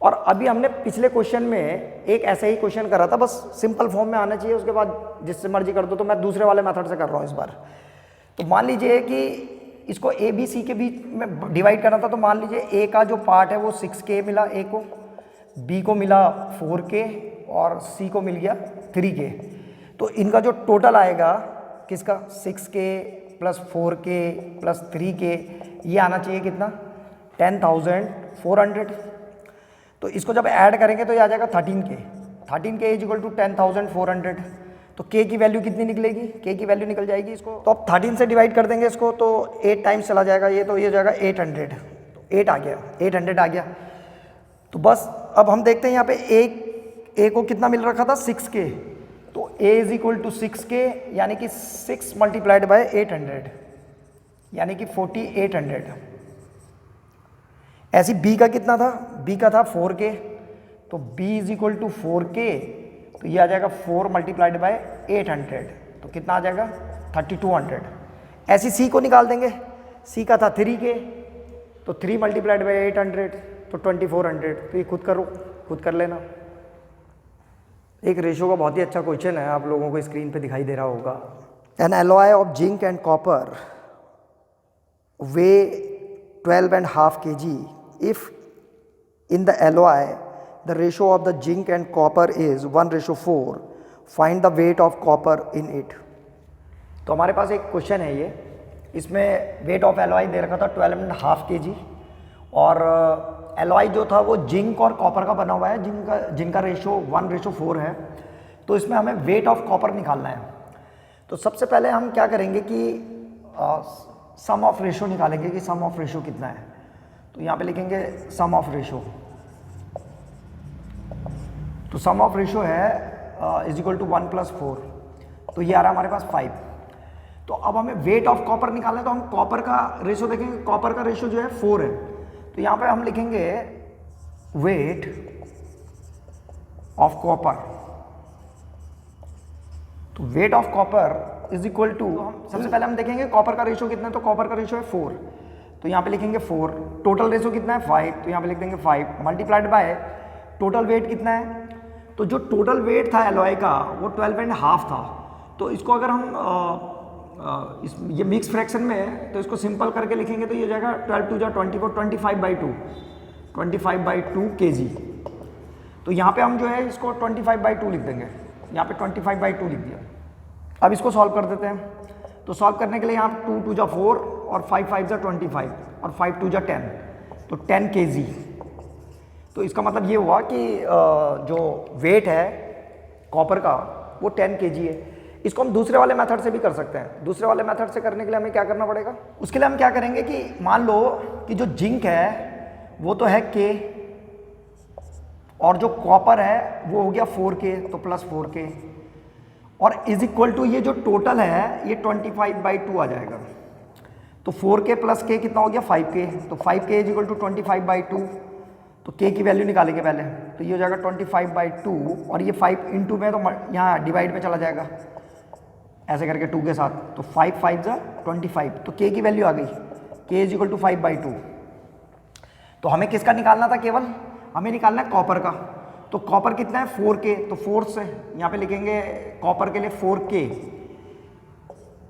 और अभी हमने पिछले क्वेश्चन में एक ऐसा ही क्वेश्चन करा था, बस सिंपल फॉर्म में आना चाहिए, उसके बाद जिससे मर्जी कर दो। तो मैं दूसरे वाले मेथड से कर रहा हूँ इस बार। तो मान लीजिए कि इसको ABC के बीच में डिवाइड करना था, तो मान लीजिए A का जो पार्ट है वो 6K मिला A को, B को मिला 4K और C को मिल गया 3K। तो इनका जो टोटल आएगा किसका, 6K plus 4K plus 3K, ये आना चाहिए कितना, 10,400। तो इसको जब ऐड करेंगे तो ये आ जाएगा 13K। 13K is equal to 10,400। तो K की वैल्यू कितनी निकलेगी, K की वैल्यू निकल जाएगी इसको, तो अब 13 से डिवाइड कर देंगे इसको, तो 8 टाइम्स चला जाएगा ये, तो ये जाएगा 800। तो 8 आ गया, 800 आ गया। तो बस अब हम देखते हैं यहाँ पे A को कितना मिल रखा था, 6K। तो A is equal to 6K यानी कि 6 मल्टीप्लाइड बाय 800 यानी कि 4800। ऐसी B का कितना था, B का था 4K, तो B is equal to 4K, तो ये आ जाएगा 4 मल्टीप्लाइड बाय 800, तो कितना आ जाएगा 3200। ऐसी C को निकाल देंगे, C का था 3K, तो 3 मल्टीप्लाइड बाय 800 तो 2400। तो ये खुद करो, खुद कर लेना। एक रेशो का बहुत ही अच्छा क्वेश्चन है, आप लोगों को स्क्रीन पे दिखाई दे रहा होगा। N alloy of zinc and copper way 12.5 kg if in the alloy the ratio of the zinc and copper is 1:4, find the weight of copper in it। तो हमारे पास एक क्वेश्चन है ये, इसमें वेट ऑफ एलॉय दे रखा था 12.5 kg, और alloy जो था वो जिंक और कॉपर का बना हुआ है, जिंक का रेशो 1:4 है। तो इसमें हमें वेट ऑफ कॉपर निकालना है। तो सबसे पहले हम क्या करेंगे कि सम ऑफ रेशो निकालेंगे कि सम ऑफ रेशो कितना है। तो यहाँ पे लिखेंगे सम ऑफ रेशो। तो सम ऑफ रेशो है इज इक्वल टू 1 + 4, तो ये आ रहा है हमारे पास 5। तो अब हमें वेट ऑफ कॉपर निकालना है, तो हम कॉपर का रेशो देखेंगे। कॉपर का रेशो जो है 4 है, तो यहाँ पे हम लिखेंगे वेट ऑफ कॉपर। तो weight of copper is equal to, सबसे पहले हम देखेंगे कॉपर का रेशो कितना है। तो कॉपर का रेशो है 4, तो यहाँ पे लिखेंगे 4। टोटल रेशो कितना है 5, तो यहाँ पे लिख देंगे 5 मल्टीप्लाइड बाय टोटल वेट कितना है। तो जो टोटल वेट था एलॉय का वो 12.5 था। तो इसको अगर हम ये मिक्स फ्रैक्शन में है तो इसको सिंपल करके लिखेंगे तो ये हो जाएगा 12 × 2 = 24, 25/2 kg। तो यहाँ पे हम जो है इसको 25/2 लिख देंगे, यहाँ पे 25/2 लिख दिया। अब इसको सॉल्व कर देते हैं। तो सॉल्व करने के लिए यहाँ 2 × 2 = 4 और 5 × 5 = 25 और 5 × 2 = 10, तो 10 kg। तो इसका मतलब ये हुआ कि जो वेट है कॉपर का वो 10 kg है। इसको हम दूसरे वाले मेथड से भी कर सकते हैं। दूसरे वाले मेथड से करने के लिए हमें क्या करना पड़ेगा, उसके लिए हम क्या करेंगे कि मान लो कि जो जिंक है वो तो है K और जो कॉपर है वो हो गया 4K, तो प्लस 4K और इज इक्वल टू ये जो टोटल है ये 25/2 आ जाएगा। तो 4K प्लस K कितना हो गया 5K, तो 5K इज इक्वल टू 25/2। तो K की वैल्यू निकालेंगे पहले, तो ये हो जाएगा 25/2 और ये 5 × में तो यहाँ डिवाइड में चला जाएगा ऐसे करके 2 के साथ। तो 5 × 5 = 25, तो K की वैल्यू आ गई, K इज इक्वल टू 5/2। तो हमें किसका निकालना था, केवल हमें निकालना है कॉपर का। तो कॉपर कितना है 4K, तो 4 से यहाँ पे लिखेंगे कॉपर के लिए 4K,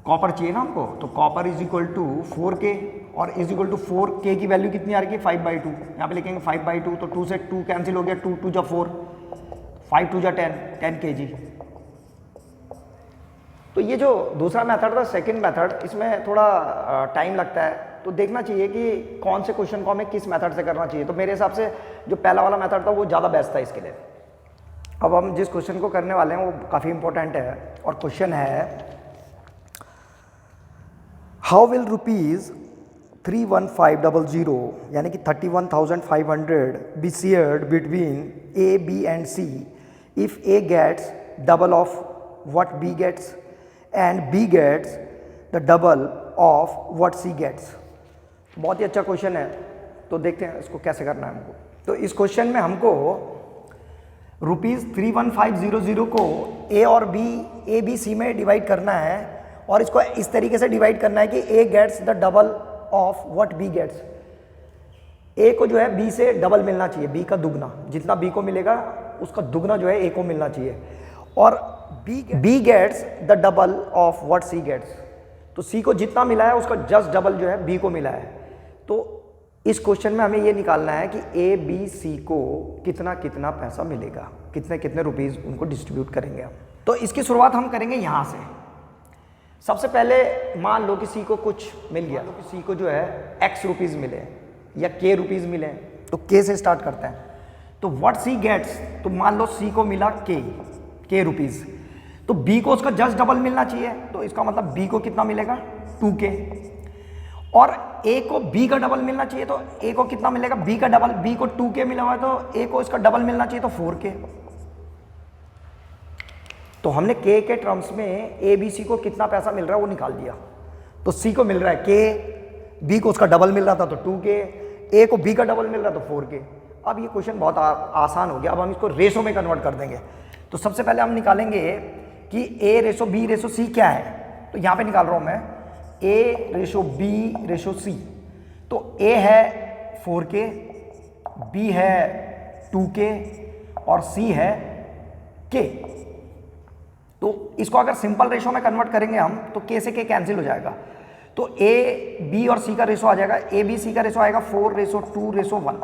कॉपर चाहिए ना हमको, तो copper is equal to 4K और इज इक्वल टू 4K की वैल्यू कितनी आ रही है 5/2, यहाँ पे लिखेंगे 5/2, तो 2 से 2 कैंसिल हो गया, 2 2 जा 4, 5 2 जा 10 kg। तो ये जो दूसरा मेथड था सेकंड मेथड, इसमें थोड़ा टाइम लगता है, तो देखना चाहिए कि कौन से क्वेश्चन को हमें किस मेथड से करना चाहिए। तो मेरे हिसाब से जो पहला वाला मेथड था वो ज़्यादा बेस्ट था इसके लिए। अब हम जिस क्वेश्चन को करने वाले हैं वो काफ़ी इंपॉर्टेंट है, और क्वेश्चन है हाउ विल रुपीज़ 31500 यानी कि 31,500 be shared between A, B and C if A gets double of what B gets and B gets the double of what C gets. बहुत ही अच्छा क्वेश्चन है, तो देखते हैं इसको कैसे करना है हमको। तो इस क्वेश्चन में हमको रुपीज़ 31500 को A और B, A B C में डिवाइड करना है, और इसको इस तरीके से डिवाइड करना है कि A gets the double of what B gets. A को जो है B से डबल मिलना चाहिए, B का दुगना, जितना B को मिलेगा उसका दुगना जो है A को मिलना चाहिए, और B gets the double of what C gets. तो C को जितना मिला है उसका जस्ट डबल जो है B को मिला है। तो इस क्वेश्चन में हमें ये निकालना है कि A, B, C को कितना कितना पैसा मिलेगा, कितने कितने रुपीज़ उनको डिस्ट्रीब्यूट करेंगे हम। तो इसकी शुरुआत हम करेंगे यहाँ से। सबसे पहले मान लो कि C को कुछ मिल गया, तो C को जो है X रुपीज़ मिले या K रुपीज़ मिले, तो K से स्टार्ट करते हैं। तो व्हाट C गेट्स, तो मान लो C को मिला K रुपीज़, तो B को उसका जस्ट डबल मिलना चाहिए, तो इसका मतलब B को कितना मिलेगा 2K, और A को B का डबल मिलना चाहिए, तो A को कितना मिलेगा B का डबल, B को 2K मिला हुआ है तो A को इसका डबल मिलना चाहिए, तो 4K। तो हमने K के टर्म्स में A B C को कितना पैसा मिल रहा है वो निकाल दिया। तो C को मिल रहा है K, B को उसका डबल मिल रहा था तो 2K, A को B का डबल मिल रहा तो 4K। अब ये क्वेश्चन बहुत आसान हो गया, अब हम इसको रेशो में कन्वर्ट कर देंगे। तो सबसे पहले हम निकालेंगे कि A ratio B ratio C क्या है, तो यहाँ पे निकाल रहा हूँ मैं A ratio B ratio C। तो A है 4K, B है 2K और C है K। तो इसको अगर सिंपल रेशो में कन्वर्ट करेंगे हम तो K से K कैंसिल हो जाएगा, तो A B और C का रेशो आ जाएगा, A B C का रेशो आएगा 4:2:1।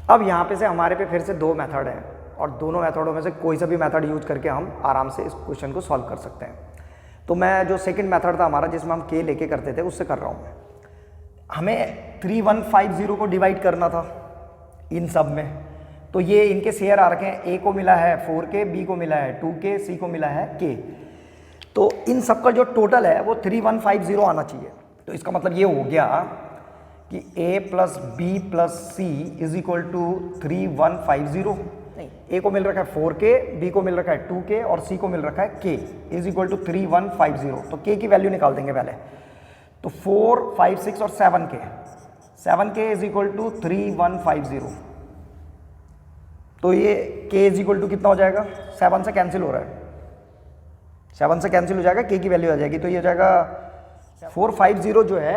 अब यहाँ पे से हमारे पे फिर से दो मेथड हैं, और दोनों मेथडों में से कोई सा भी मेथड यूज करके हम आराम से इस क्वेश्चन को सॉल्व कर सकते हैं। तो मैं जो सेकंड मेथड था हमारा जिसमें हम K लेके करते थे उससे कर रहा हूँ। हमें 3150 को डिवाइड करना था इन सब में, तो ये इनके शेयर आ रखे हैं, A को मिला है 4K, B को मिला है 2K, C को मिला है K। तो इन सब का जो टोटल है वो 3150 आना चाहिए। तो इसका मतलब ये हो गया कि A plus B plus C is equal to 3150। नहीं, A को मिल रखा है 4K, B को मिल रखा है 2K और C को मिल रखा है K इज इक्वल टू 3150। तो K की वैल्यू निकाल देंगे पहले। तो 4, 5, 6 और 7K इज इक्वल टू 3150। तो ये K इज इक्वल टू कितना हो जाएगा, 7 से कैंसिल हो रहा है, 7 से कैंसिल हो जाएगा, K की वैल्यू आ जाएगी। तो ये हो जाएगा 450 जो है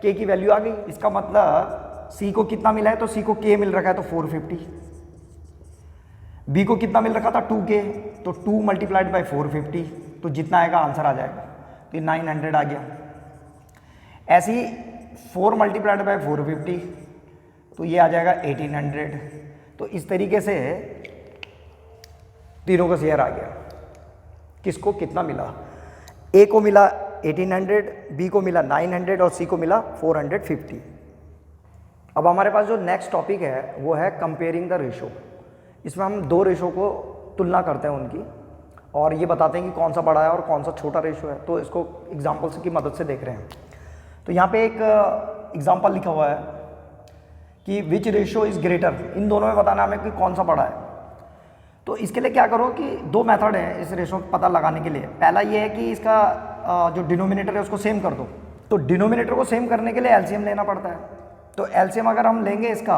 K की वैल्यू आ गई। इसका मतलब C को कितना मिला है, तो C को K मिल रखा है तो 450। B को कितना मिल रखा था 2K, तो 2 मल्टीप्लाइड बाई 450, तो जितना आएगा आंसर आ जाएगा, तो ये 900 आ गया। ऐसे ही 4 मल्टीप्लाइड बाई 450, तो ये आ जाएगा 1800। तो इस तरीके से तीनों का शेयर आ गया। किसको कितना मिला, A को मिला 1800, B को मिला 900 और C को मिला 450। अब हमारे पास जो नेक्स्ट टॉपिक है वो है कंपेयरिंग द रेशो। इसमें हम दो रेशो को तुलना करते हैं उनकी, और ये बताते हैं कि कौन सा बड़ा है और कौन सा छोटा रेशो है। तो इसको एग्जाम्पल्स की मदद से देख रहे हैं। तो यहाँ पे एक एग्जाम्पल लिखा हुआ है कि विच रेशो इज़ ग्रेटर, इन दोनों में बताना हमें कि कौन सा बड़ा है। तो इसके लिए क्या करो कि दो मेथड है इस रेशो पता लगाने के लिए। पहला ये है कि इसका जो डिनोमिनेटर है उसको सेम कर दो। तो डिनोमिनेटर को सेम करने के लिए एलसीएम लेना पड़ता है। तो एलसीएम अगर हम लेंगे इसका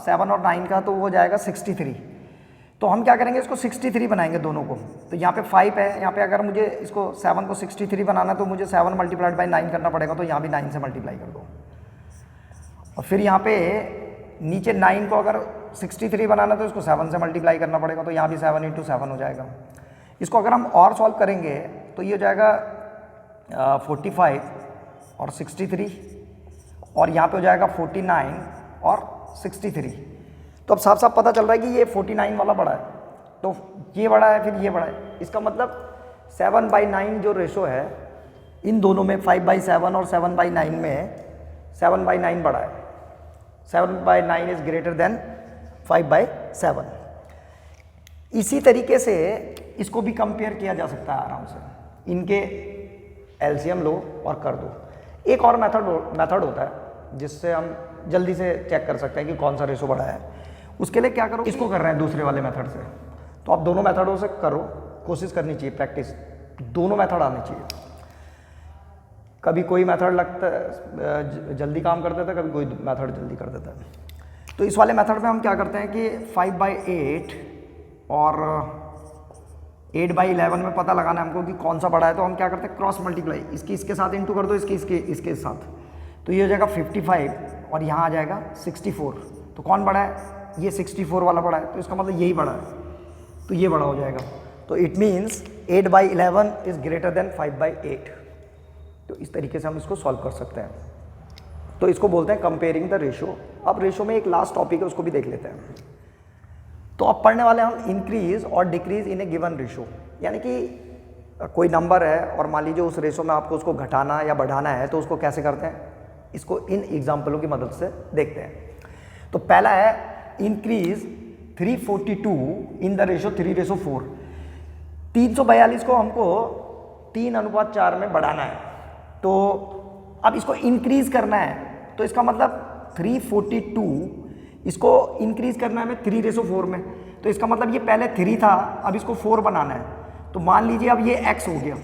7 और 9 का, तो वो जाएगा 63। तो हम क्या करेंगे, इसको 63 बनाएंगे दोनों को। तो यहाँ पे 5 है, यहाँ पे अगर मुझे इसको 7 को 63 बनाना है तो मुझे 7 मल्टीप्लाइड बाई 9 करना पड़ेगा, तो यहाँ भी 9 से मल्टीप्लाई कर दो। और फिर यहाँ पे नीचे 9 को अगर 63 बनाना तो इसको 7 से मल्टीप्लाई करना पड़ेगा, तो यहाँ भी 7 × 7 हो जाएगा। इसको अगर हम और सॉल्व करेंगे तो ये हो जाएगा 45 और 63, और यहाँ पे हो जाएगा 49 और 63। तो अब साफ साफ पता चल रहा है कि ये 49 वाला बड़ा है, तो ये बड़ा है, फिर ये बड़ा है। इसका मतलब 7/9 जो रेशो है इन दोनों में, 5/7 और 7/9 में 7/9 बड़ा है। 7/9 इज ग्रेटर देन 5/7। इसी तरीके से इसको भी कंपेयर किया जा सकता है आराम से। इनके एलसीएम लो और कर दो। एक और मेथड होता है जिससे हम जल्दी से चेक कर सकते हैं कि कौन सा रेशो बड़ा है। उसके लिए क्या करो, इसको कर रहे हैं दूसरे वाले मेथड से, तो आप दोनों मेथडों से करो, कोशिश करनी चाहिए, प्रैक्टिस, दोनों मेथड आने चाहिए। कभी कोई मेथड लगता जल्दी काम कर देता है, कभी कोई मेथड जल्दी कर देता है। तो इस वाले मेथड में हम क्या करते हैं कि 5/8 और 8/11 में पता लगाना है हमको कि कौन सा बड़ा है। तो हम क्या करते हैं, क्रॉस मल्टीप्लाई, इसकी इसके साथ इंटू कर दो, इसके साथ, तो ये हो जाएगा 55 और यहाँ आ जाएगा 64। तो कौन बड़ा है, ये 64 वाला बड़ा है, तो इसका मतलब यही बड़ा है, तो ये बड़ा हो जाएगा। तो it means 8/11 is greater than 5/8। तो इस तरीके से हम इसको सॉल्व कर सकते हैं। तो इसको बोलते हैं कंपेयरिंग द रेशो। अब रेशो में एक लास्ट टॉपिक है, उसको भी देख लेते हैं। तो अब पढ़ने वाले हम इंक्रीज और decrease in A given ratio, यानी कि कोई नंबर है और मान लीजिए उस रेशो में आपको उसको घटाना या बढ़ाना है, तो उसको कैसे करते हैं, इसको इन एग्जाम्पलों की मदद से देखते हैं। तो पहला है इंक्रीज 342 इन द रेशो 3:4। 342 को हमको 3:4 में बढ़ाना है, तो अब इसको इंक्रीज करना है, तो इसका मतलब 342 इसको इंक्रीज करना है हमें 3:4 में। तो इसका मतलब ये पहले 3 था, अब इसको 4 बनाना है। तो मान लीजिए अब ये x हो गया,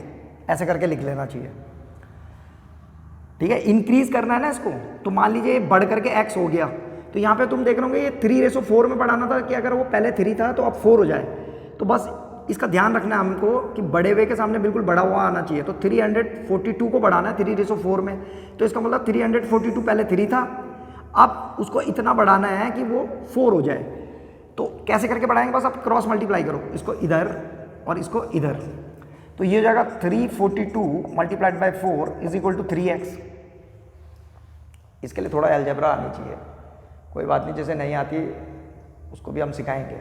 ऐसे करके लिख लेना चाहिए, ठीक है। इंक्रीज करना है ना इसको, तो मान लीजिए बढ़ करके x हो गया, तो यहाँ पे तुम देख रहे होंगे ये 3:4 में बढ़ाना था कि अगर वो पहले 3 था तो अब 4 हो जाए। तो बस इसका ध्यान रखना है हमको कि बड़े हुए के सामने बिल्कुल बड़ा हुआ आना चाहिए। तो 342 को बढ़ाना है 3:4 में, तो इसका मतलब 342 पहले 3 था, अब उसको इतना बढ़ाना है कि वो 4 हो जाए। तो कैसे करके बढ़ाएंगे, बस आप क्रॉस मल्टीप्लाई करो, इसको इधर और इसको इधर। तो ये हो जाएगा 342 multiplied by 4 is equal to 3x। इसके लिए थोड़ा अलजेब्रा आनी चाहिए, कोई बात नहीं, जैसे नहीं आती उसको भी हम सिखाएंगे।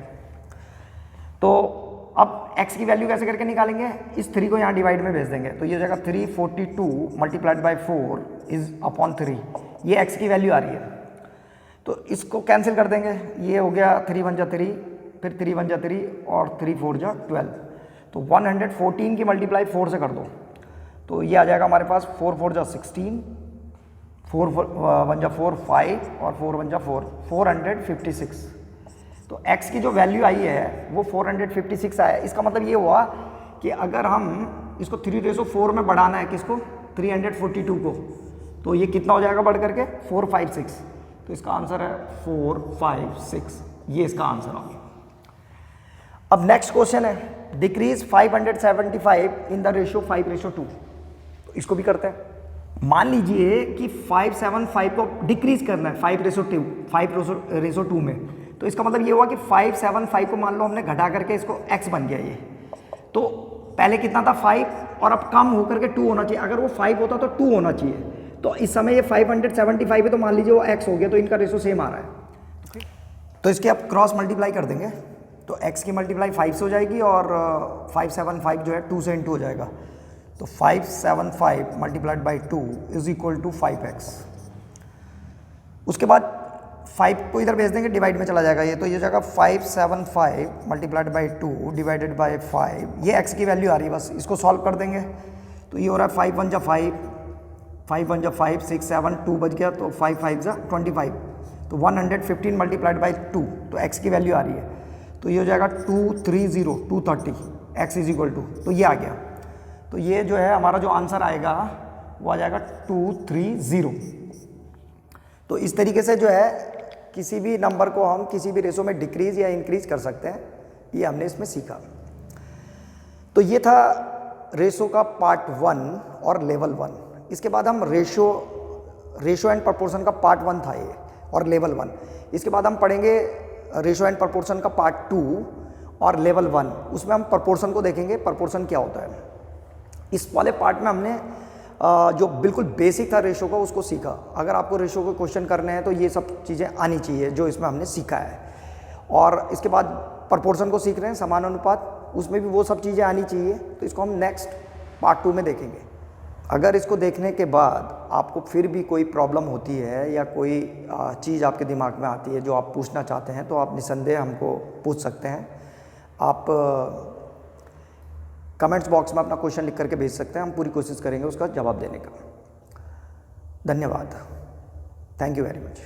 तो अब x की वैल्यू कैसे करके निकालेंगे, इस 3 को यहाँ डिवाइड में भेज देंगे, तो ये हो जाएगा 342 मल्टीप्लाइड बाई 4 इज अपॉन 3। ये x की वैल्यू आ रही है, तो इसको कैंसिल कर देंगे। ये हो गया 3 × 3, फिर 3 × 3 और 3 × 4 = 12। तो 114 की मल्टीप्लाई 4 से कर दो, तो ये आ जाएगा हमारे पास 4 × 4 = 16, 4 × 1 = 4 5 और 4 × 1 = 4 456। तो x की जो वैल्यू आई है वो 456 आया। इसका मतलब ये हुआ कि अगर हम इसको 3:4 में बढ़ाना है, किसको, 342 को, तो ये कितना हो जाएगा बढ़ करके 456। तो इसका आंसर है 456, ये इसका आंसर आ गया। अब नेक्स्ट क्वेश्चन है डिक्रीज 575 इन द रेशियो 5:2। तो इसको भी करते हैं। मान लीजिए कि 575 को डिक्रीज करना है 5:2 में, तो इसका मतलब ये हुआ कि 575 को मान लो हमने घटा करके इसको x बन गया ये। तो पहले कितना था 5 और अब कम होकर के 2 होना चाहिए। अगर वो 5 होता तो 2 होना चाहिए। तो इस समय ये 575 है, तो मान लीजिए वो x हो गया, तो इनका रेशो सेम आ रहा है। तो इसके आप क्रॉस मल्टीप्लाई कर देंगे, तो x की मल्टीप्लाई 5 से हो जाएगी और 575 जो है 2 से इंटू हो जाएगा। तो 575 multiplied by 2 is equal to 5x। उसके बाद 5 को इधर भेज देंगे, डिवाइड में चला जाएगा ये, तो ये जाएगा 575 मल्टीप्लाइड बाई 2 डिवाइडेड बाई 5। ये x की वैल्यू आ रही है, बस इसको सॉल्व कर देंगे। तो ये हो रहा है 5 × 1 = 5, 5 × 1 = 5, 6 7 2 बच गया, तो 5 5 = 25। तो 115 मल्टीप्लाइड बाई 2, तो x की वैल्यू आ रही है, तो ये हो जाएगा 230 x इज इक्वल टू, तो ये आ गया। तो ये जो है हमारा जो आंसर आएगा वो आ जाएगा 230। तो इस तरीके से जो है किसी भी नंबर को हम किसी भी रेशो में डिक्रीज या इंक्रीज कर सकते हैं, ये हमने इसमें सीखा। तो ये था रेशो का पार्ट 1 और लेवल 1। इसके बाद हम रेशो एंड प्रपोर्शन का पार्ट 1 था ये, और लेवल 1। इसके बाद हम पढ़ेंगे रेशो एंड प्रपोर्शन का पार्ट 2 और लेवल 1, उसमें हम प्रपोर्शन को देखेंगे, प्रपोर्शन क्या होता है। इस वाले पार्ट में हमने जो बिल्कुल बेसिक था रेशो का उसको सीखा। अगर आपको रेशो के क्वेश्चन करने हैं तो ये सब चीज़ें आनी चाहिए जो इसमें हमने सीखा है। और इसके बाद प्रपोर्शन को सीख रहे हैं, समानुपात, उसमें भी वो सब चीज़ें आनी चाहिए। तो इसको हम नेक्स्ट पार्ट 2 में देखेंगे। अगर इसको देखने के बाद आपको फिर भी कोई प्रॉब्लम होती है या कोई चीज़ आपके दिमाग में आती है जो आप पूछना चाहते हैं तो आप निसंदेह हमको पूछ सकते हैं। आप कमेंट्स बॉक्स में अपना क्वेश्चन लिख करके भेज सकते हैं, हम पूरी कोशिश करेंगे उसका जवाब देने का। धन्यवाद, थैंक यू वेरी मच।